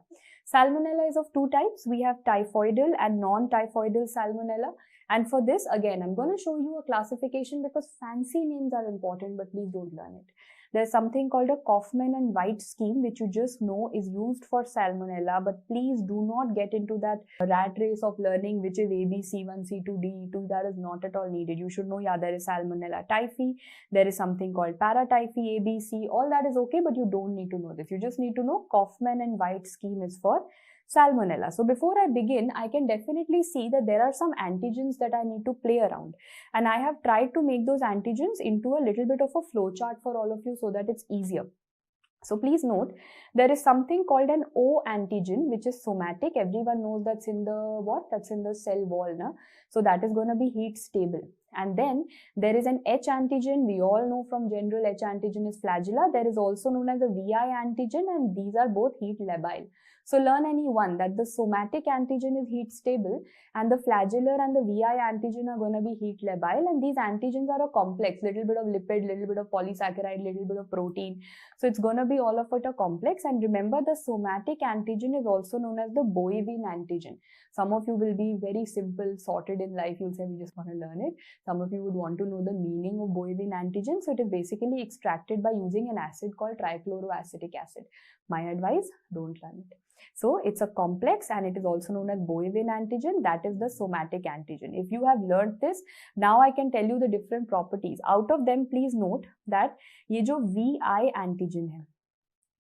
Salmonella is of two types. We have typhoidal and non-typhoidal Salmonella. And for this, again, I'm going to show you a classification because fancy names are important, but please don't learn it. There's something called a Kaufman and White scheme, which you just know is used for Salmonella, but please do not get into that rat race of learning which is A, B, C1, C2, D, E2. That is not at all needed. You should know, yeah, there is Salmonella typhi, there is something called paratyphi, A, B, C, all that is okay, but you don't need to know this. You just need to know Kaufman and White scheme is for Salmonella. So before I begin, I can definitely see that there are some antigens that I need to play around, and I have tried to make those antigens into a little bit of a flow chart for all of you so that it's easier. So please note, there is something called an O antigen, which is somatic. Everyone knows that's in the what? That's in the cell wall, na? So that is going to be heat stable. And then there is an H antigen. We all know from general H antigen is flagella. There is also known as a VI antigen, and these are both heat labile. So learn any one, that the somatic antigen is heat stable and the flagellar and the VI antigen are going to be heat labile, and these antigens are a complex, little bit of lipid, little bit of polysaccharide, little bit of protein. So it's going to be all of it a complex. And remember, the somatic antigen is also known as the bovine antigen. Some of you will be very simple, sorted in life. You'll say, we just want to learn it. Some of you would want to know the meaning of bovine antigen. So it is basically extracted by using an acid called trichloroacetic acid. My advice, don't learn it. So it's a complex and it is also known as bovine antigen. That is the somatic antigen. If you have learned this, now I can tell you the different properties. Out of them, please note that ये जो VI antigen है,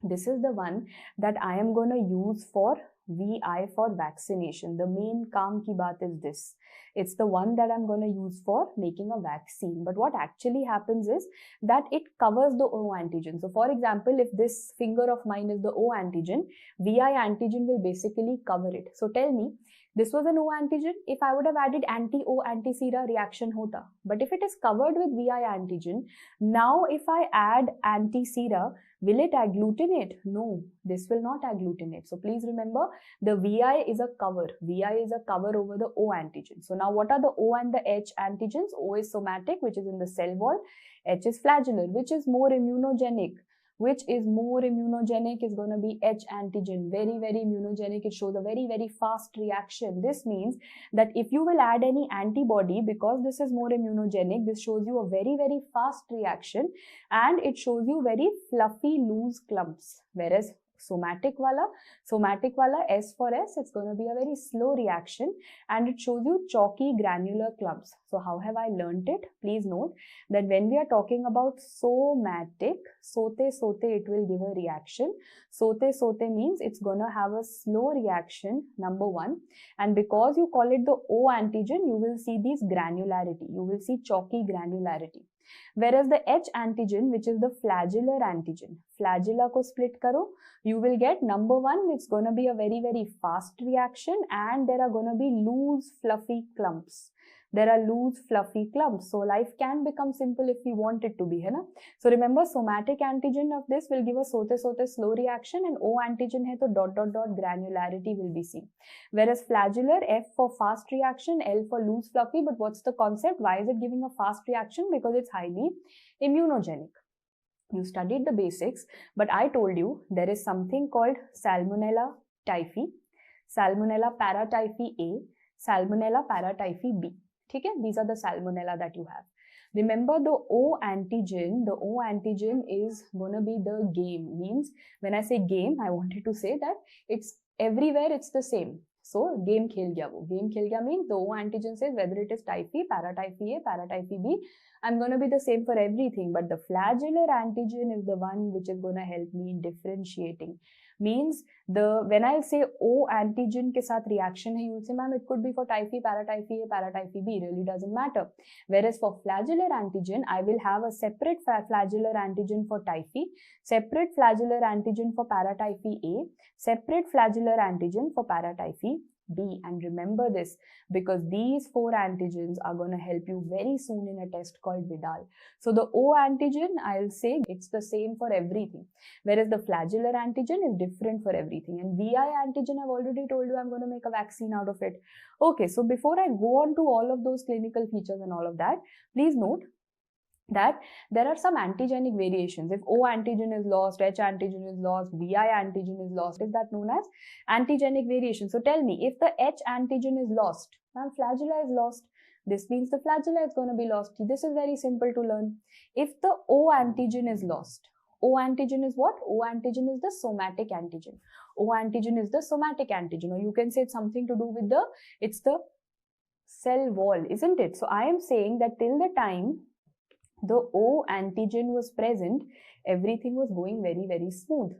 this is the one that I am going to use for VI for vaccination. The main काम की बात is this. It's the one that I'm going to use for making a vaccine. But what actually happens is that it covers the O antigen. So for example, if this finger of mine is the O antigen, VI antigen will basically cover it. So tell me, this was an O antigen. If I would have added anti-O, anti-sera, reaction hota. But if it is covered with VI antigen, now if I add anti-sera, will it agglutinate? No, this will not agglutinate. So please remember, the VI is a cover. VI is a cover over the O antigen. So now what are the O and the H antigens? O is somatic, which is in the cell wall. H is flagellar, which is more immunogenic. Which is more immunogenic is going to be H antigen. Very, very immunogenic. It shows a very, very fast reaction. This means that if you will add any antibody, because this is more immunogenic, this shows you a very, very fast reaction and it shows you very fluffy, loose clumps. Whereas somatic wala, S for S, it's going to be a very slow reaction and it shows you chalky granular clumps. So how have I learnt it? Please note that when we are talking about somatic, sote, it will give a reaction. Sote means it's going to have a slow reaction, number one. And because you call it the O antigen, you will see this granularity. You will see chalky granularity. Whereas the H antigen, which is the flagellar antigen, flagella ko split karo, you will get number one, it's going to be a very, very fast reaction and there are going to be loose, fluffy clumps. There are loose, fluffy clumps. So life can become simple if we want it to be. Hai na? So remember, somatic antigen of this will give a sote slow reaction and O antigen hai to ... granularity will be seen. Whereas flagellar, F for fast reaction, L for loose, fluffy. But what's the concept? Why is it giving a fast reaction? Because it's highly immunogenic. You studied the basics, but I told you there is something called Salmonella typhi, Salmonella paratyphi A, Salmonella paratyphi B. Okay? These are the Salmonella that you have. Remember the O antigen is going to be the game. Means when I say game, I wanted to say that it's everywhere, it's the same. So game khel gaya wo. Game khel gaya means the O antigen says whether it is typhi, paratyphi A, paratyphi B, I'm going to be the same for everything. But the flagellar antigen is the one which is going to help me in differentiating. Means when I say O antigen ke saath reaction hai, you will say, ma'am, it could be for typhi, paratyphi A, paratyphi B. Really doesn't matter. Whereas for flagellar antigen, I will have a separate flagellar antigen for typhi, separate flagellar antigen for paratyphi A, separate flagellar antigen for paratyphi B. And remember this, because these 4 antigens are going to help you very soon in a test called Vidal. So the O antigen, I'll say it's the same for everything, whereas the flagellar antigen is different for everything. And VI antigen, I've already told you I'm going to make a vaccine out of it. Okay, so before I go on to all of those clinical features and all of that, please note that there are some antigenic variations. If O antigen is lost, H antigen is lost, VI antigen is lost, is that known as antigenic variation? So tell me, if the H antigen is lost, ma'am, flagella is lost, this means the flagella is going to be lost. This is very simple to learn. If the O antigen is lost, O antigen is what? O antigen is the somatic antigen. O antigen is the somatic antigen, or you can say it's something to do with it's the cell wall, isn't it? So I am saying that till the time the O antigen was present, everything was going very, very smooth.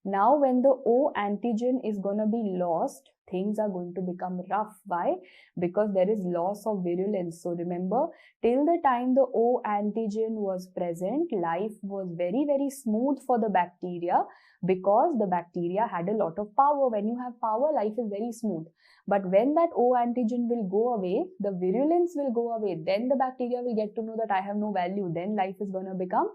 Now when the O antigen is going to be lost, things are going to become rough. Why? Because there is loss of virulence. So remember, till the time the O antigen was present, life was very, very smooth for the bacteria, because the bacteria had a lot of power. When you have power, life is very smooth. But when that O antigen will go away, the virulence will go away. Then the bacteria will get to know that I have no value. Then life is going to become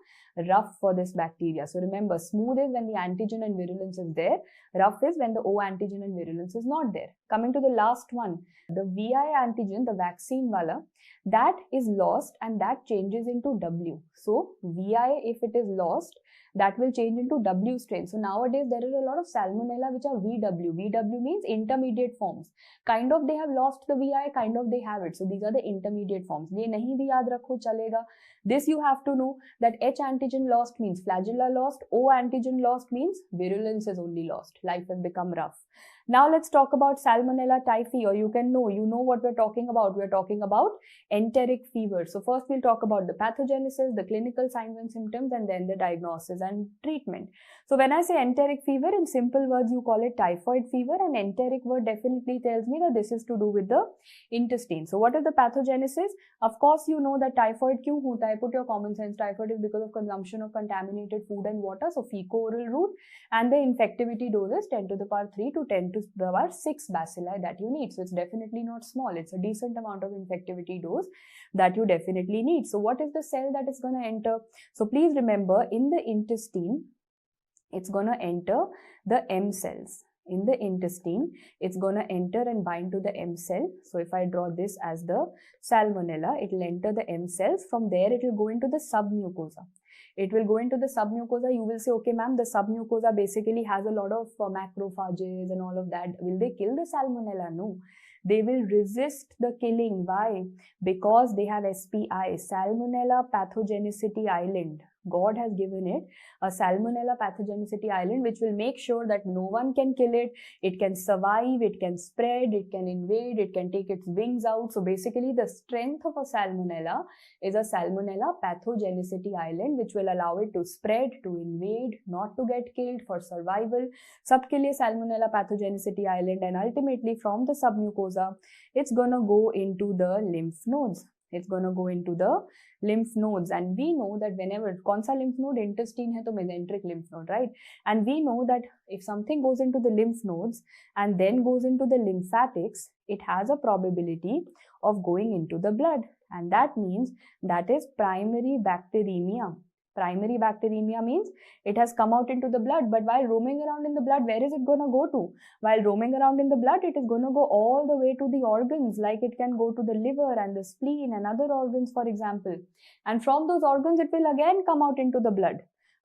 rough for this bacteria. So remember, smooth is when the antigen and virulence is there. Rough is when the O antigen and virulence is not there. Coming to the last one, the VI antigen, the vaccine wala, that is lost and that changes into W. So VI, if it is lost, that will change into W strain. So nowadays there is a lot of Salmonella which are VW. VW means intermediate forms. Kind of they have lost the VI, kind of they have it. So these are the intermediate forms. ये नहीं भी याद रखो चलेगा. This you have to know that H antigen lost means flagella lost, O antigen lost means virulence is only lost. Life has become rough. Now let's talk about Salmonella typhi, or you know what we're talking about. We're talking about enteric fever. So first we'll talk about the pathogenesis, the clinical signs and symptoms, and then the diagnosis and treatment. So when I say enteric fever, in simple words, you call it typhoid fever, and enteric word definitely tells me that this is to do with the intestine. So what is the pathogenesis? Of course, you know that typhoid kyun hota hai. Put your common sense. Typhoid is because of consumption of contaminated food and water. So fecal-oral route, and the infectivity dose is 10 to the power 3 to 10 to the power 6 bacilli that you need. So it's definitely not small. It's a decent amount of infectivity dose that you definitely need. So what is the cell that is going to enter? So please remember, in the intestine, it's going to enter the M cells. In the intestine, it's going to enter and bind to the M cell. So if I draw this as the Salmonella, it will enter the M cells. From there, it will go into the submucosa. It will go into the submucosa. You will say, okay, ma'am, the submucosa basically has a lot of macrophages and all of that. Will they kill the Salmonella? No. They will resist the killing. Why? Because they have SPI, Salmonella Pathogenicity Island. God has given it a Salmonella Pathogenicity Island, which will make sure that no one can kill it. It can survive, it can spread, it can invade, it can take its wings out. So basically the strength of a Salmonella is a Salmonella Pathogenicity Island, which will allow it to spread, to invade, not to get killed, for survival. Sabke liye Salmonella Pathogenicity Island, and ultimately from the submucosa, it's gonna go into the lymph nodes. It's going to go into the lymph nodes, and we know that whenever kaun sa lymph node, intestine hai to mesenteric lymph node, right? And we know that if something goes into the lymph nodes and then goes into the lymphatics, it has a probability of going into the blood, and that means that is primary bacteremia. Primary bacteremia means it has come out into the blood, but while roaming around in the blood, where is it going to go to? While roaming around in the blood, it is going to go all the way to the organs, like it can go to the liver and the spleen and other organs, for example. And from those organs, it will again come out into the blood.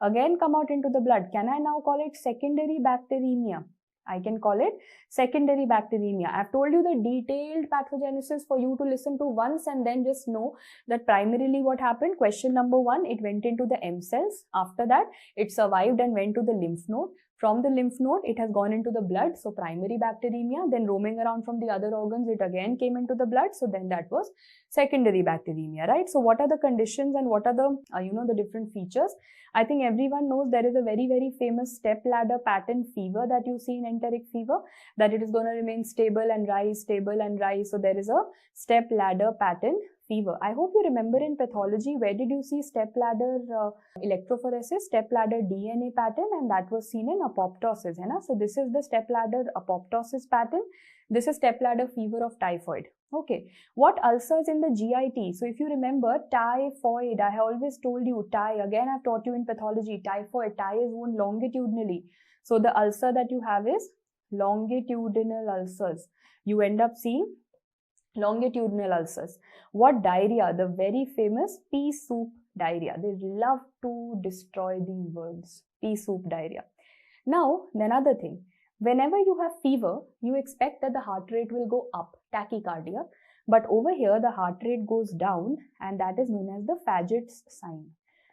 again come out into the blood. Can I now call it secondary bacteremia? I can call it secondary bacteremia. I've told you the detailed pathogenesis for you to listen to once and then just know that primarily what happened. Question number 1, it went into the M cells. After that, it survived and went to the lymph node. From the lymph node, it has gone into the blood, so primary bacteremia. Then roaming around from the other organs, it again came into the blood, so then that was secondary bacteremia, right? So what are the conditions and what are the, the different features? I think everyone knows there is a very, very famous step ladder pattern fever that you see in enteric fever, that it is going to remain stable and rise, stable and rise. So there is a step ladder pattern fever. I hope you remember in pathology, where did you see step ladder electrophoresis, step ladder DNA pattern, and that was seen in apoptosis. So this is the step ladder apoptosis pattern. This is step ladder fever of typhoid. Okay, what ulcers in the GIT? So if you remember typhoid, I have always told you again I've taught you in pathology, typhoid, is wound longitudinally. So the ulcer that you have is longitudinal ulcers. You end up seeing longitudinal ulcers. What diarrhea? The very famous pea soup diarrhea. They love to destroy these words. Pea soup diarrhea. Now, another thing. Whenever you have fever, you expect that the heart rate will go up, tachycardia. But over here, the heart rate goes down, and that is known as the Fagot's sign.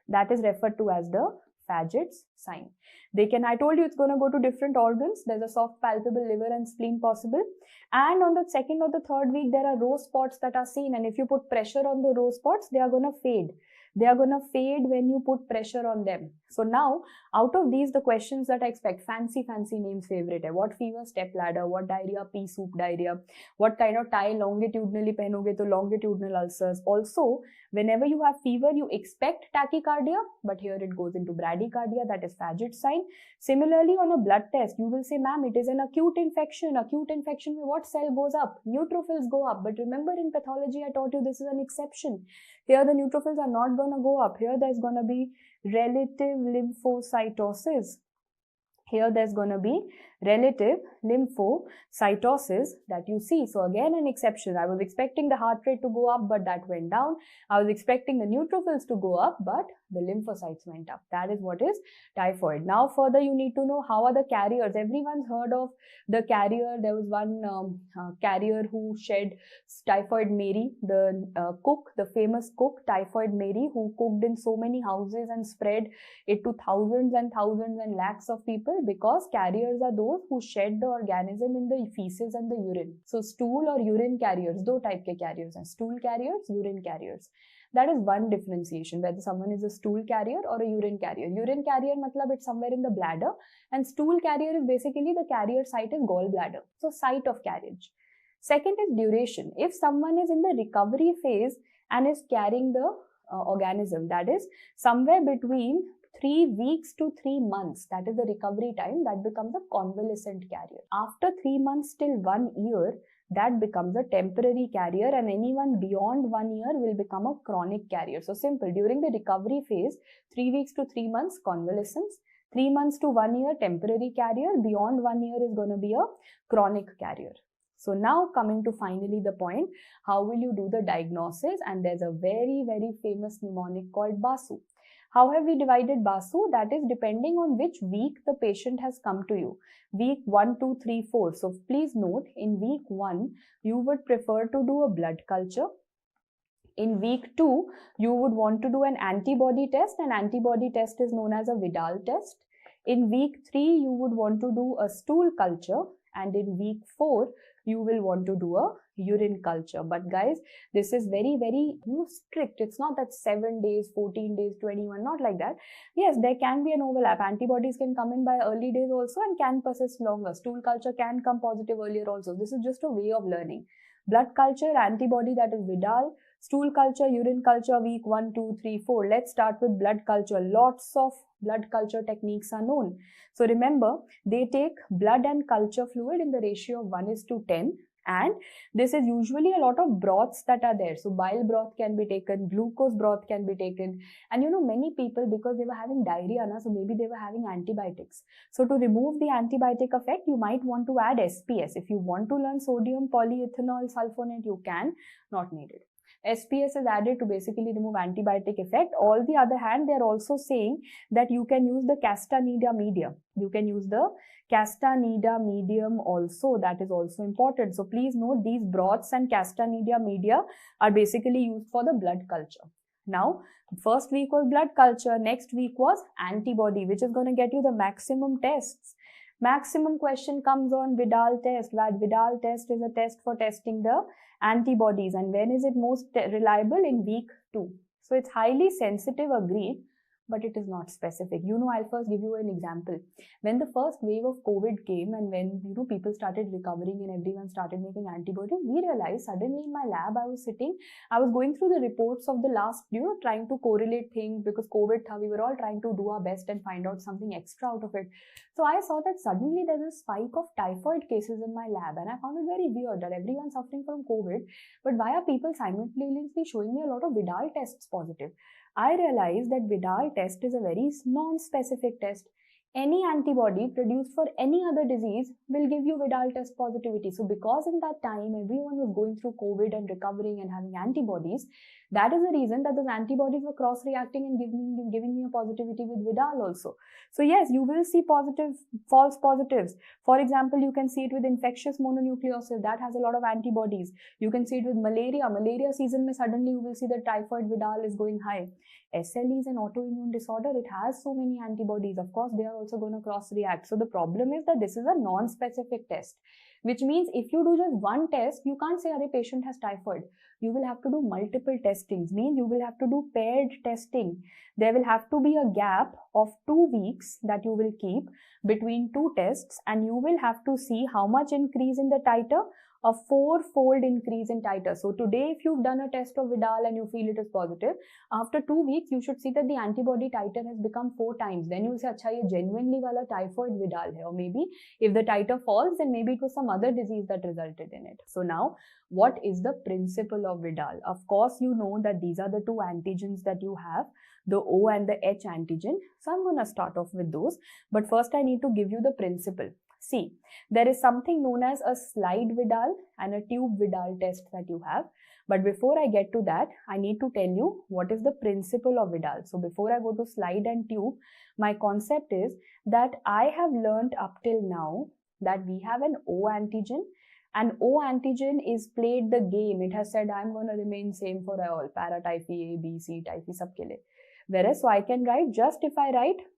That is referred to as the Fagot's sign. I told you it's going to go to different organs. There's a soft palpable liver and spleen possible. And on the second or the third week, there are rose spots that are seen. And if you put pressure on the rose spots, they are going to fade. They are going to fade when you put pressure on them. So now, out of these, the questions that I expect, fancy names favorite. What fever? Step ladder. What diarrhea? Pea soup diarrhea. What kind of tie longitudinally pehnoge to longitudinal ulcers. Also, whenever you have fever, you expect tachycardia, but here it goes into bradycardia, that is Fagot's sign. Similarly, on a blood test, you will say, ma'am, it is an acute infection. Acute infection, what cell goes up? Neutrophils go up. But remember, in pathology, I taught you this is an exception. Here, the neutrophils are not going to go up. Here, there's going to be relative lymphocytosis. Here, there's going to be relative lymphocytosis that you see. So again, an exception. I was expecting the heart rate to go up, but that went down. I was expecting the neutrophils to go up, but the lymphocytes went up. That is what is typhoid. Now further, you need to know how are the carriers. Everyone's heard of the carrier. There was one carrier who shed typhoid Mary, the cook, the famous cook, typhoid Mary, who cooked in so many houses and spread it to thousands and lakhs of people, because carriers are those who shed the organism in the feces and the urine. So stool or urine carriers, दो type के carriers हैं, stool carriers, urine carriers. That is one differentiation, whether someone is a stool carrier or a urine carrier. Urine carrier matlab it's somewhere in the bladder, and stool carrier is basically the carrier site is gallbladder. So site of carriage. Second is duration. If someone is in the recovery phase and is carrying the organism, that is somewhere between 3 weeks to 3 months, that is the recovery time, that becomes a convalescent carrier. After 3 months till 1 year, that becomes a temporary carrier, and anyone beyond 1 year will become a chronic carrier. So simple, during the recovery phase, 3 weeks to 3 months convalescence, 3 months to 1 year temporary carrier, beyond 1 year is going to be a chronic carrier. So now coming to finally the point, how will you do the diagnosis? And there's a very, very famous mnemonic called BASU. How have we divided BASU? That is depending on which week the patient has come to you. Week 1, 2, 3, 4. So please note, in week 1, you would prefer to do a blood culture. In week 2, you would want to do an antibody test. An antibody test is known as a Vidal test. In week 3, you would want to do a stool culture. And in week 4, you will want to do a urine culture. But guys, this is very, very strict. It's not that 7 days, 14 days, 21, not like that. Yes, there can be an overlap. Antibodies can come in by early days also and can persist longer. Stool culture can come positive earlier also. This is just a way of learning. Blood culture, antibody, that is Vidal. Stool culture, urine culture, week 1, 2, 3, 4. Let's start with blood culture. Lots of blood culture techniques are known. So remember, they take blood and culture fluid in the ratio of 1:10. And this is usually a lot of broths that are there. So bile broth can be taken, glucose broth can be taken. And many people, because they were having diarrhea, so maybe they were having antibiotics. So to remove the antibiotic effect, you might want to add SPS. If you want to learn sodium polyethanol sulfonate, you can, not needed. SPS is added to basically remove antibiotic effect. On the other hand, they are also saying that you can use the Castaneda medium. You can use the Castaneda medium also. That is also important. So please note, these broths and Castaneda media are basically used for the blood culture. Now, first week was blood culture, next week was antibody, which is going to get you the maximum tests. Maximum question comes on Vidal test. That Vidal test is a test for testing the antibodies. And when is it most reliable? In week 2. So it's highly sensitive, agreed, but it is not specific. I'll first give you an example. When the first wave of COVID came and when people started recovering and everyone started making antibodies, we realized suddenly in my lab I was going through the reports of the last, trying to correlate things, because COVID we were all trying to do our best and find out something extra out of it. So I saw that suddenly there's a spike of typhoid cases in my lab, and I found it very weird that everyone's suffering from COVID, but why are people simultaneously showing me a lot of Vidal tests positive? I realized that Vidal test is a very non-specific test. Any antibody produced for any other disease will give you Vidal test positivity. So because in that time everyone was going through COVID and recovering and having antibodies, that is the reason that those antibodies were cross-reacting and giving me a positivity with Vidal also. So yes, you will see positive, false positives. For example, you can see it with infectious mononucleosis, that has a lot of antibodies. You can see it with malaria. Malaria season, suddenly you will see that typhoid Vidal is going high. SLE is an autoimmune disorder. It has so many antibodies. Of course, they are also going to cross-react. So the problem is that this is a non-specific test, which means if you do just one test, you can't say, "Arey, patient has typhoid." You will have to do multiple testings. Means you will have to do paired testing. There will have to be a gap of 2 weeks that you will keep between 2 tests, and you will have to see how much increase in the titer. A 4-fold increase in titer. So today, if you've done a test of Vidal and you feel it is positive, after 2 weeks, you should see that the antibody titer has become 4 times. Then you'll say, "Acha, ye genuinely wala typhoid Vidal hai." Or maybe if the titer falls, then maybe it was some other disease that resulted in it. So now, what is the principle of Vidal? Of course, you know that these are the 2 antigens that you have, the O and the H antigen. So I'm going to start off with those. But first, I need to give you the principle. See, there is something known as a slide Vidal and a tube Vidal test that you have. But before I get to that, I need to tell you what is the principle of Vidal. So before I go to slide and tube, my concept is that I have learned up till now that we have an O antigen, and O antigen is played the game. It has said, I'm going to remain same for all, para typhi A, B, C, typhi sabke liye. Whereas, so I can write, just if I write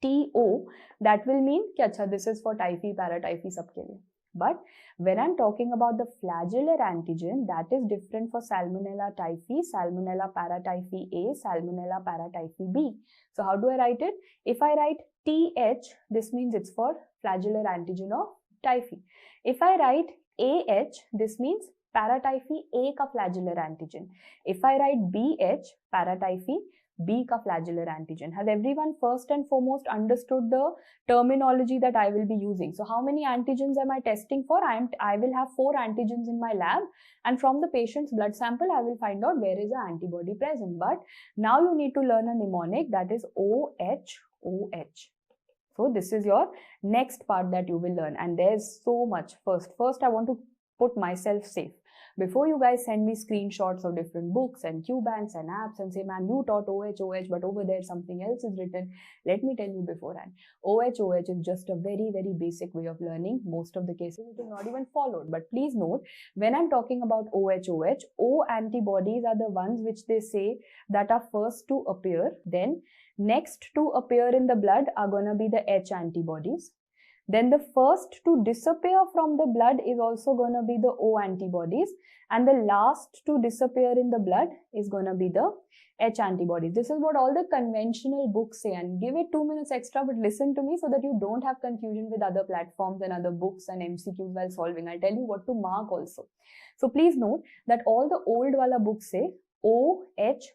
TO, that will mean that this is for typhi, paratyphi, sabke liye. But when I'm talking about the flagellar antigen, that is different for Salmonella typhi, Salmonella paratyphi A, Salmonella paratyphi B. So how do I write it? If I write TH, this means it's for flagellar antigen of typhi. If I write AH, this means paratyphi A ka flagellar antigen. If I write BH, paratyphi B ka flagellar antigen. Has everyone first and foremost understood the terminology that I will be using? So how many antigens am I testing for? I will have 4 antigens in my lab, and from the patient's blood sample I will find out where is the antibody present. But now you need to learn a mnemonic, that is OH. So this is your next part that you will learn, and there's so much. First I want to put myself safe. Before you guys send me screenshots of different books and Q-banks and apps and say, "Ma'am, you taught OH, but over there something else is written," let me tell you beforehand, OH is just a very, very basic way of learning. Most of the cases it is not even followed. But please note, when I'm talking about OH, O antibodies are the ones which they say that are first to appear. Then next to appear in the blood are going to be the H antibodies. Then the first to disappear from the blood is also going to be the O antibodies, and the last to disappear in the blood is going to be the H antibodies. This is what all the conventional books say, and give it 2 minutes extra, but listen to me so that you don't have confusion with other platforms and other books and MCQs while solving. I'll tell you what to mark also. So please note that all the old wala books say OH.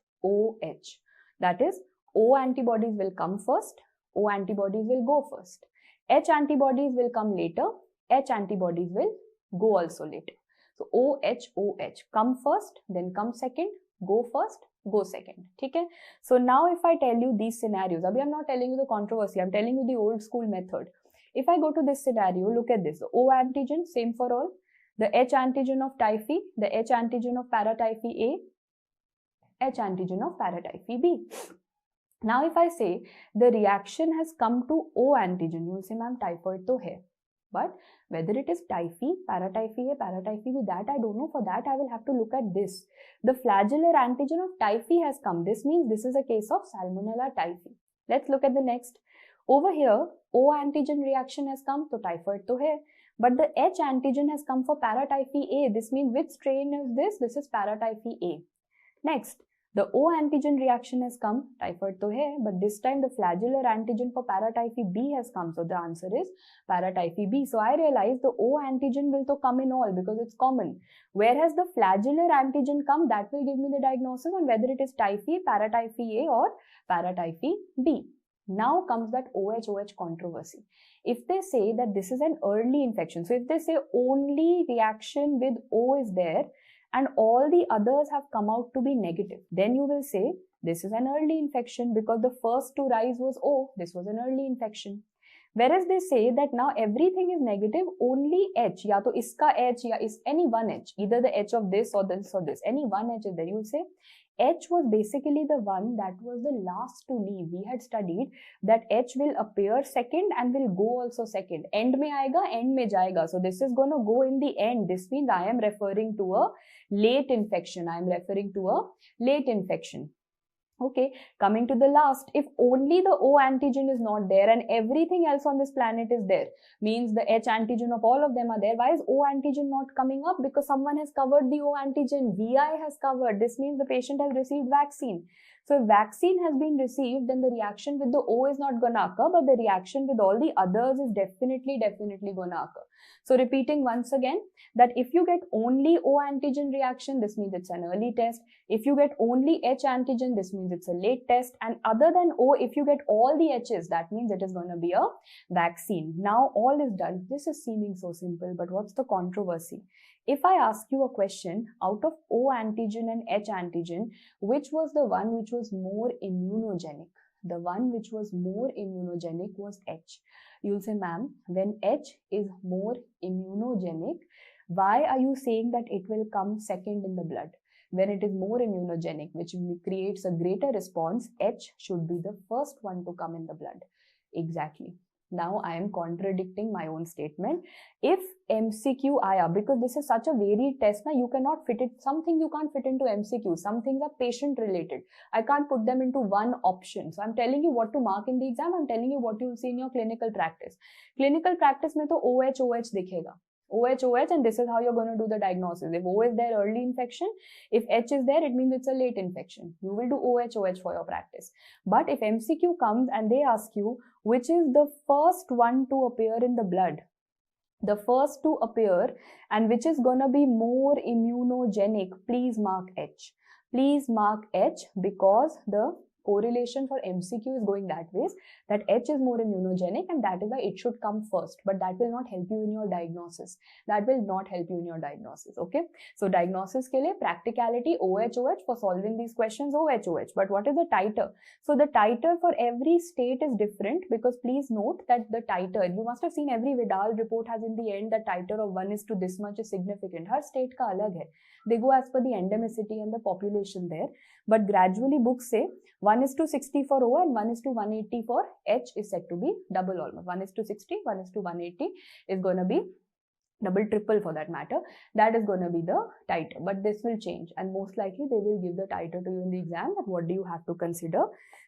That is, O antibodies will come first, O antibodies will go first. H antibodies will come later, H antibodies will go also later. So OH, come first, then come second, go first, go second. Okay? So now if I tell you these scenarios, abhi I'm not telling you the controversy, I'm telling you the old school method. If I go to this scenario, look at this. The O antigen, same for all. The H antigen of typhi, the H antigen of paratyphi A, H antigen of paratyphi B. Now if I say the reaction has come to O antigen, you will say ma'am typhoid to hai. But whether it is typhi, paratyphi A, paratyphi B, that I don't know. For that I will have to look at this. The flagellar antigen of typhi has come. This means this is a case of Salmonella typhi. Let's look at the next. Over here, O antigen reaction has come, so typhoid to hai. But the H antigen has come for paratyphi A. This means which strain is this? This is paratyphi A. Next, the O antigen reaction has come, typhoid to hai, but this time the flagellar antigen for paratyphi B has come. So the answer is paratyphi B. So I realize the O antigen will to come in all because it's common. Whereas the flagellar antigen come, that will give me the diagnosis on whether it is typhi, paratyphi A or paratyphi B. Now comes that OH-OH controversy. If they say that this is an early infection, so if they say only reaction with O is there, and all the others have come out to be negative, then you will say this is an early infection because the first to rise was O, this was an early infection. Whereas they say that now everything is negative, only H, ya to iska H, ya is any one H, either the H of this or this or this, any one H is there, you will say H was basically the one that was the last to leave. We had studied that H will appear second and will go also second. End mein aayega, end mein jayega. So this is going to go in the end. This means I am referring to a late infection. I am referring to a late infection. Okay, coming to the last, if only the O antigen is not there and everything else on this planet is there, means the H antigen of all of them are there, why is O antigen not coming up? Because someone has covered the O antigen, VI has covered. This means the patient has received vaccine. So if vaccine has been received, then the reaction with the O is not gonna occur, but the reaction with all the others is definitely gonna occur. So repeating once again, that if you get only O antigen reaction, this means it's an early test. If you get only H antigen, this means it's a late test. And other than O, if you get all the H's, that means it is going to be a vaccine. Now all is done. This is seeming so simple, but what's the controversy? If I ask you a question, out of O antigen and H antigen, which was the one which was more immunogenic? The one which was more immunogenic was H. You'll say, ma'am, when H is more immunogenic, why are you saying that it will come second in the blood? When it is more immunogenic, which creates a greater response, H should be the first one to come in the blood. Exactly. Now I am contradicting my own statement. If MCQ आया, because this is such a varied test, now you cannot fit it. Something you can't fit into MCQ. Some things are patient related. I can't put them into one option. So I'm telling you what to mark in the exam. I'm telling you what you will see in your clinical practice. Clinical practice में तो OH दिखेगा. OH, and this is how you're going to do the diagnosis. If O is there, early infection. If H is there, it means it's a late infection. You will do OH for your practice. But if MCQ comes and they ask you, which is the first one to appear in the blood, the first to appear and which is going to be more immunogenic, please mark H. Please mark H because the correlation for MCQ is going that way, that H is more immunogenic and that is why it should come first, but that will not help you in your diagnosis. That will not help you in your diagnosis, okay? So diagnosis ke liye practicality OH for solving these questions OH, but what is the titer? So the titer for every state is different because please note that the titer, you must have seen every Vidal report has in the end the titer of 1 is to this much is significant. Har state ka alag hai. They go as per the endemicity and the population there, but gradually books say 1 is to 60 for O and 1 is to 180 for H is said to be double almost. 1 is to 60, 1 is to 180 is going to be double, triple for that matter. That is going to be the titer, but this will change and most likely they will give the titer to you in the exam that what do you have to consider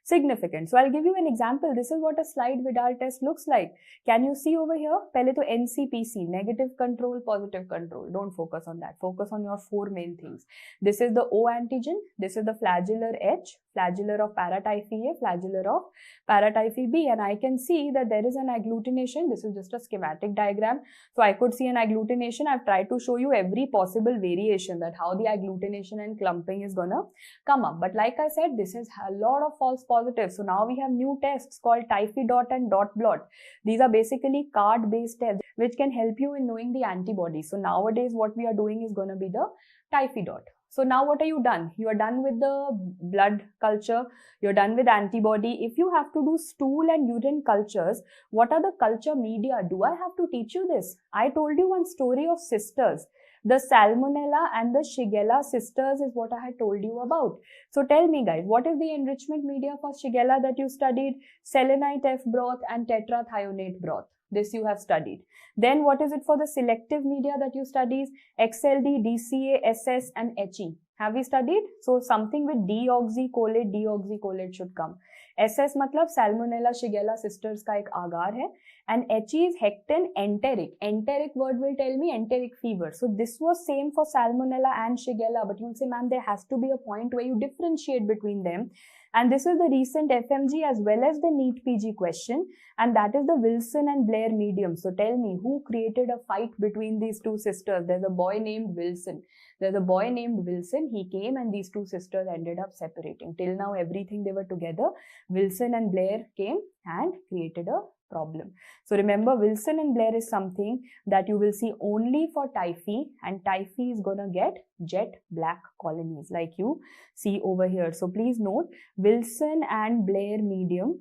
significant. So I'll give you an example. This is what a slide Vidal test looks like. Can you see over here? Pehle to NCPC, negative control, positive control. Don't focus on that. Focus on your 4 main things. This is the O antigen. This is the flagellar H, flagellar of paratyphi A, flagellar of paratyphi B, and I can see that there is an agglutination. This is just a schematic diagram. So I could see an agglutination. I've tried to show you every possible variation that how the agglutination and clumping is gonna come up. But like I said, this is a lot of false positives. So now we have new tests called typhi dot and dot blot. These are basically card-based tests which can help you in knowing the antibodies. So nowadays what we are doing is gonna be the typhi dot. So now what are you done? You are done with the blood culture, you're done with antibody. If you have to do stool and urine cultures, what are the culture media? Do I have to teach you this? I told you one story of sisters. The Salmonella and the Shigella sisters is what I had told you about. So tell me guys, what is the enrichment media for Shigella that you studied? Selenite F broth and tetrathionate broth. This you have studied. Then what is it for the selective media that you studied? XLD, DCA, SS and HE. Have we studied? So something with deoxycholate should come. SS मतलब Salmonella Shigella sisters का एक आगार है. And HE is hectin enteric. Enteric word will tell me enteric fever. So this was same for Salmonella and Shigella. But you'll say, ma'am, there has to be a point where you differentiate between them. And this is the recent FMG as well as the NEET PG question. And that is the Wilson and Blair medium. So tell me, who created a fight between these two sisters? There's a boy named Wilson. There's a boy named Wilson. He came and these two sisters ended up separating. Till now, everything they were together. Wilson and Blair came and created a problem. So remember, Wilson and Blair is something that you will see only for typhi, and typhi is gonna get jet black colonies like you see over here. So please note, Wilson and Blair medium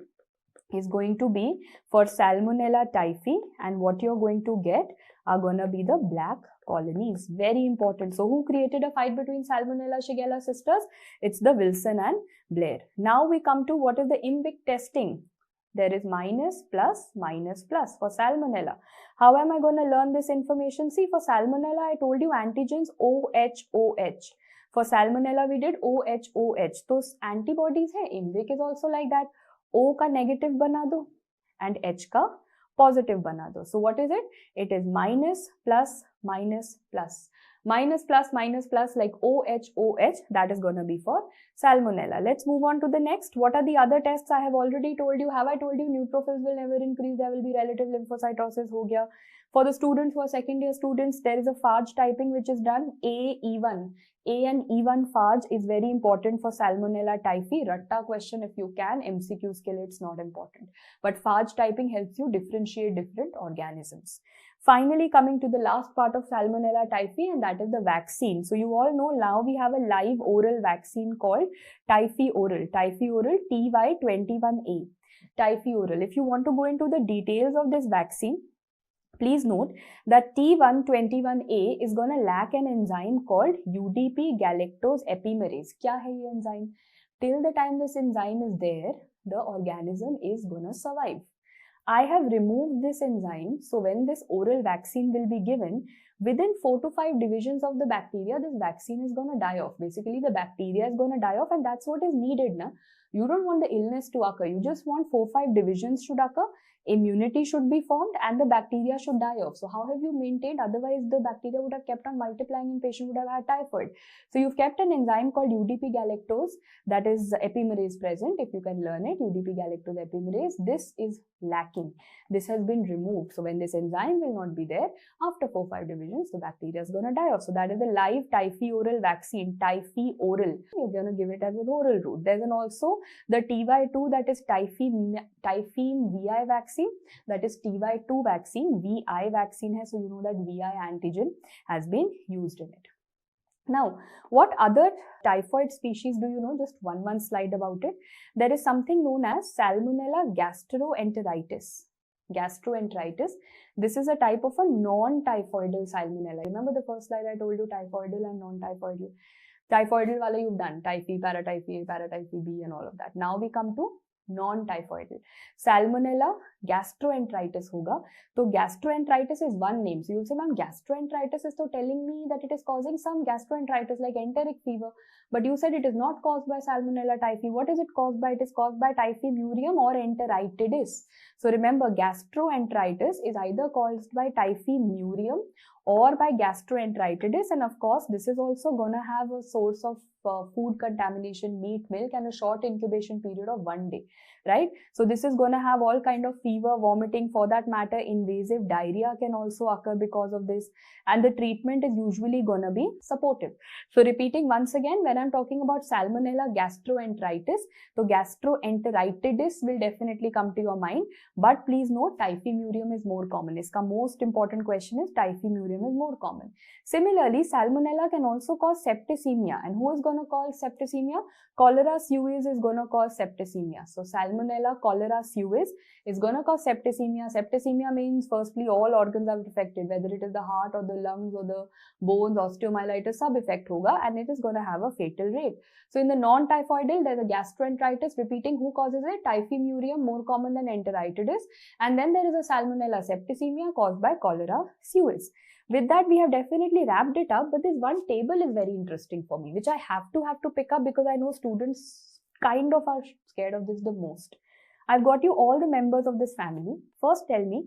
is going to be for Salmonella typhi, and what you're going to get are gonna be the black colonies. Very important. So who created a fight between Salmonella Shigella sisters? It's the Wilson and Blair. Now we come to what is the IMBIC testing. There is minus, plus, minus, plus for Salmonella. How am I going to learn this information? See, for Salmonella, I told you antigens OH. For Salmonella, we did OH. Those antibodies hai. IMBIC is also like that. O ka negative bana do and H ka positive bana do. So what is it? It is minus, plus, minus, plus. Minus, plus, like OH, that is going to be for Salmonella. Let's move on to the next. What are the other tests? I have already told you. Have I told you neutrophils will never increase? There will be relative lymphocytosis. Ho gaya. For the students who are second year students, there is a phage typing which is done. A and E1 phage is very important for Salmonella typhi. Ratta question if you can. MCQ skill, it's not important. But phage typing helps you differentiate different organisms. Finally, coming to the last part of Salmonella typhi, and that is the vaccine. So you all know now we have a live oral vaccine called Typhi Oral. Typhi Oral TY21A. Typhi Oral. If you want to go into the details of this vaccine, please note that T121A is going to lack an enzyme called UDP galactose epimerase. Kya hai ye enzyme? Till the time this enzyme is there, the organism is going to survive. I have removed this enzyme, so when this oral vaccine will be given, within 4 to 5 divisions of the bacteria, this vaccine is going to die off. Basically, the bacteria is going to die off, and that's what is needed. Na? You don't want the illness to occur. You just want 4-5 divisions should occur, immunity should be formed, and the bacteria should die off. So how have you maintained? Otherwise, the bacteria would have kept on multiplying and patient would have had typhoid. So you've kept an enzyme called UDP galactose, that is epimerase present. If you can learn it, UDP galactose epimerase, this is lacking. This has been removed. So when this enzyme will not be there, after 4-5 divisions, the bacteria is going to die off. So that is the live Typhi oral vaccine, Typhi oral. You're going to give it as an oral route. There's also the TY2, that is Typhine VI vaccine. That is TY2 vaccine. VI vaccine hai, so you know that VI antigen has been used in it. Now, what other typhoid species do you know? Just one slide about it. There is something known as Salmonella gastroenteritis. Gastroenteritis. This is a type of a non-typhoidal Salmonella. Remember the first slide I told you, typhoidal and non-typhoidal. Typhoidal wala you've done, typhi, paratyphi A, paratyphi B and all of that. Now we come to non-typhoidal. Salmonella gastroenteritis hoga. So gastroenteritis is one name. So you'll say, ma'am, gastroenteritis is so telling me that it is causing some gastroenteritis like enteric fever. But you said it is not caused by Salmonella typhi. What is it caused by? It is caused by Typhi murium or enteritidis. So remember, gastroenteritis is either caused by Typhi murium or by gastroenteritidis, and of course this is also gonna have a source of food contamination, meat, milk, and a short incubation period of 1 day, right? So this is going to have all kind of fever, vomiting, for that matter, invasive diarrhea can also occur because of this, and the treatment is usually going to be supportive. So repeating once again, when I'm talking about Salmonella gastroenteritis, so gastroenteritis will definitely come to your mind, but please note typhimurium is more common. Iska most important question is typhimurium is more common. Similarly, Salmonella can also cause septicemia, and who is going to cause septicemia? Cholera suis is going to cause septicemia. So Salmonella cholera suis is going to cause septicemia. Septicemia means firstly all organs are affected, whether it is the heart or the lungs or the bones, osteomyelitis, sub effect hoga, and it is going to have a fatal rate. So in the non-typhoidal, there is a gastroenteritis. Repeating, who causes it? Typhimurium, more common than enteritis, and then there is a Salmonella septicemia caused by cholera suis. With that, we have definitely wrapped it up, but this one table is very interesting for me, which I have to pick up because I know students kind of are scared of this the most. I've got you all the members of this family. First, tell me,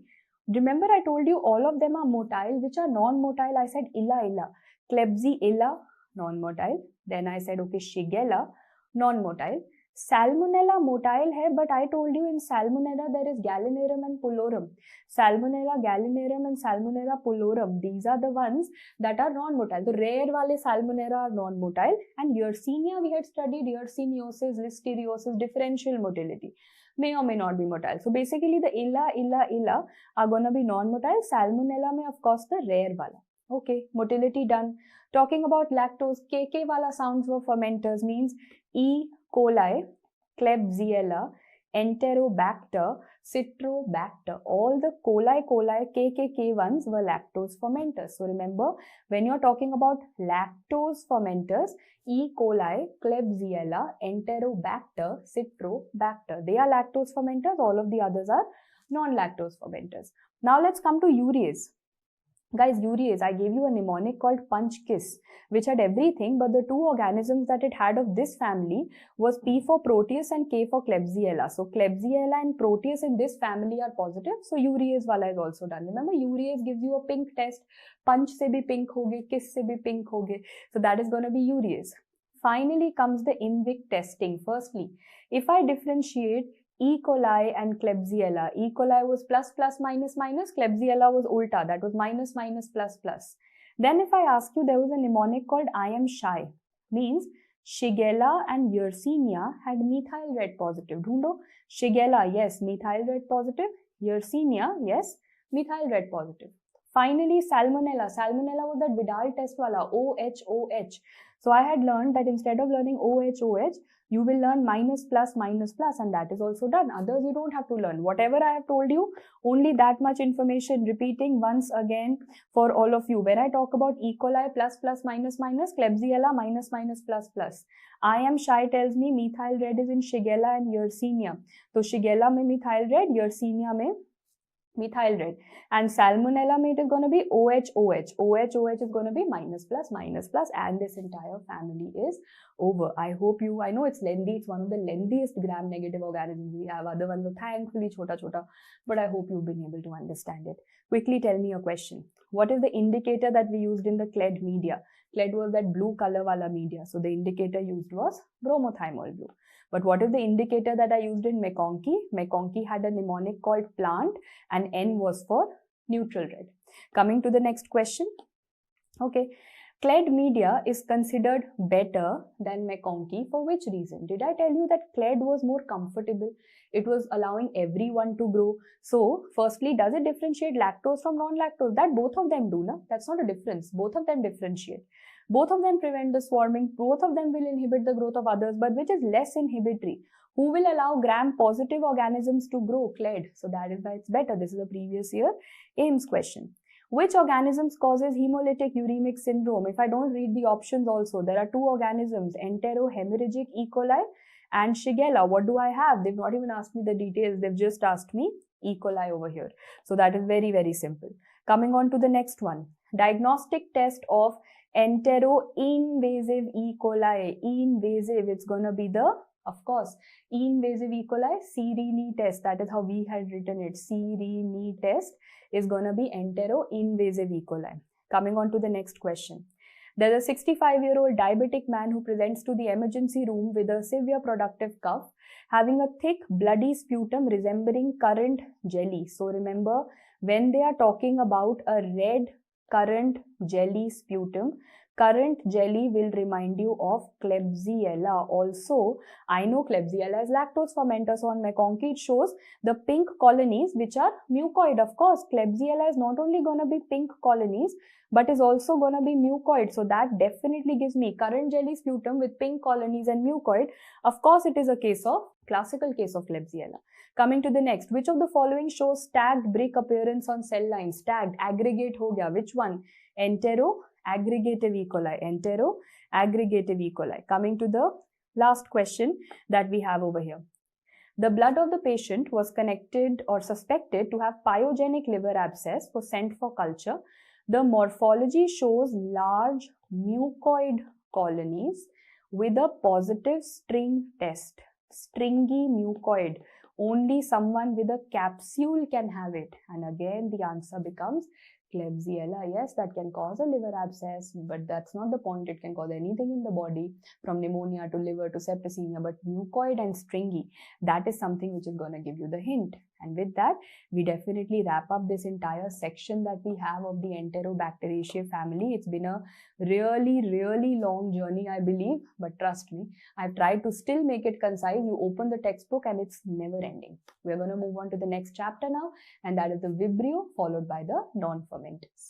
remember I told you all of them are motile. Which are non-motile? I said illa. Klebsiella, non-motile. Then I said, okay, Shigella, non-motile. Salmonella motile hai, but I told you in Salmonella there is Gallinarum and Pullorum. Salmonella Gallinarum and Salmonella Pullorum, these are the ones that are non-motile. The rare wale Salmonella are non-motile, and Yersinia we had studied Yersiniosis, Listeriosis, differential motility. May or may not be motile. So basically the illa are going to be non-motile. Salmonella may of course the rare wala. Okay, motility done. Talking about lactose, KK wala sounds for fermenters means E. coli, Klebsiella, Enterobacter, Citrobacter. All the coli, KKK ones were lactose fermenters. So remember, when you're talking about lactose fermenters, E. coli, Klebsiella, Enterobacter, Citrobacter. They are lactose fermenters. All of the others are non-lactose fermenters. Now let's come to urease. Guys, urease, I gave you a mnemonic called punch kiss, which had everything, but the two organisms that it had of this family was P for Proteus and K for Klebsiella. So Klebsiella and Proteus in this family are positive. So urease wala is also done. Remember, urease gives you a pink test. Punch se bhi pink hoge, kiss se bhi pink hoge. So that is going to be urease. Finally comes the IMVIC testing. Firstly, if I differentiate E. coli and Klebsiella. E. coli was plus, minus, Klebsiella was ulta, that was minus, plus. Then if I ask you, there was a mnemonic called I am shy, means Shigella and Yersinia had methyl red positive. Dhundo, Shigella, yes, methyl red positive. Yersinia, yes, methyl red positive. Finally, Salmonella. Salmonella was that Vidal test wala, OH. So I had learned that instead of learning OH, you will learn minus, plus, and that is also done. Others you don't have to learn. Whatever I have told you, only that much information. Repeating once again for all of you. When I talk about E. coli, plus, minus, Klebsiella, minus, plus. I am shy tells me methyl red is in Shigella and Yersinia. So Shigella mein methyl red, Yersinia mein methyl red, and Salmonella mate is going to be OH. OH is going to be minus, plus, and this entire family is over. I know it's lengthy, it's one of the lengthiest gram-negative organisms we have. Other ones are thankfully chota, but I hope you've been able to understand it. Quickly tell me your question. What is the indicator that we used in the CLED media? CLED was that blue color wala media, so the indicator used was bromothymol blue. But what is the indicator that I used in McConkey? McConkey had a mnemonic called plant, and N was for neutral red. Coming to the next question. Okay. CLED media is considered better than McConkey. For which reason? Did I tell you that CLED was more comfortable? It was allowing everyone to grow. So, firstly, does it differentiate lactose from non-lactose? That both of them do, na? That's not a difference. Both of them differentiate. Both of them prevent the swarming. Both of them will inhibit the growth of others, but which is less inhibitory? Who will allow gram-positive organisms to grow? CLED. So that is why it's better. This is a previous year AIMS question. Which organisms causes hemolytic uremic syndrome? If I don't read the options also, there are two organisms, enterohemorrhagic E. coli and Shigella. What do I have? They've not even asked me the details. They've just asked me E. coli over here. So that is very, very simple. Coming on to the next one. Diagnostic test of entero-invasive E. coli. Invasive, it's going to be the, of course, invasive E. coli, Serine test. That is how we had written it. Serine test is going to be entero-invasive E. coli. Coming on to the next question. There's a 65-year-old diabetic man who presents to the emergency room with a severe productive cough, having a thick, bloody sputum resembling currant jelly. So remember, when they are talking about a red currant jelly sputum, currant jelly will remind you of Klebsiella. Also, I know Klebsiella is lactose fermenter, so on my conch it shows the pink colonies which are mucoid. Of course, Klebsiella is not only going to be pink colonies, but is also going to be mucoid. So that definitely gives me currant jelly sputum with pink colonies and mucoid. Of course, it is a classical case of Klebsiella. Coming to the next, which of the following shows stacked brick appearance on cell lines? Stacked, aggregate ho gaya. Which one? Entero-aggregative E. coli. Entero-aggregative E. coli. Coming to the last question that we have over here. The blood of the patient was connected or suspected to have pyogenic liver abscess, was sent for culture. The morphology shows large mucoid colonies with a positive string test. Stringy mucoid. Only someone with a capsule can have it. And again, the answer becomes Klebsiella. Yes, that can cause a liver abscess, but that's not the point. It can cause anything in the body, from pneumonia to liver to septicemia, but mucoid and stringy, that is something which is going to give you the hint. And with that, we definitely wrap up this entire section that we have of the Enterobacteriaceae family. It's been a really long journey, I believe, but trust me, I've tried to still make it concise. You open the textbook and it's never ending. We're going to move on to the next chapter now, and that is the Vibrio followed by the non-fermenters.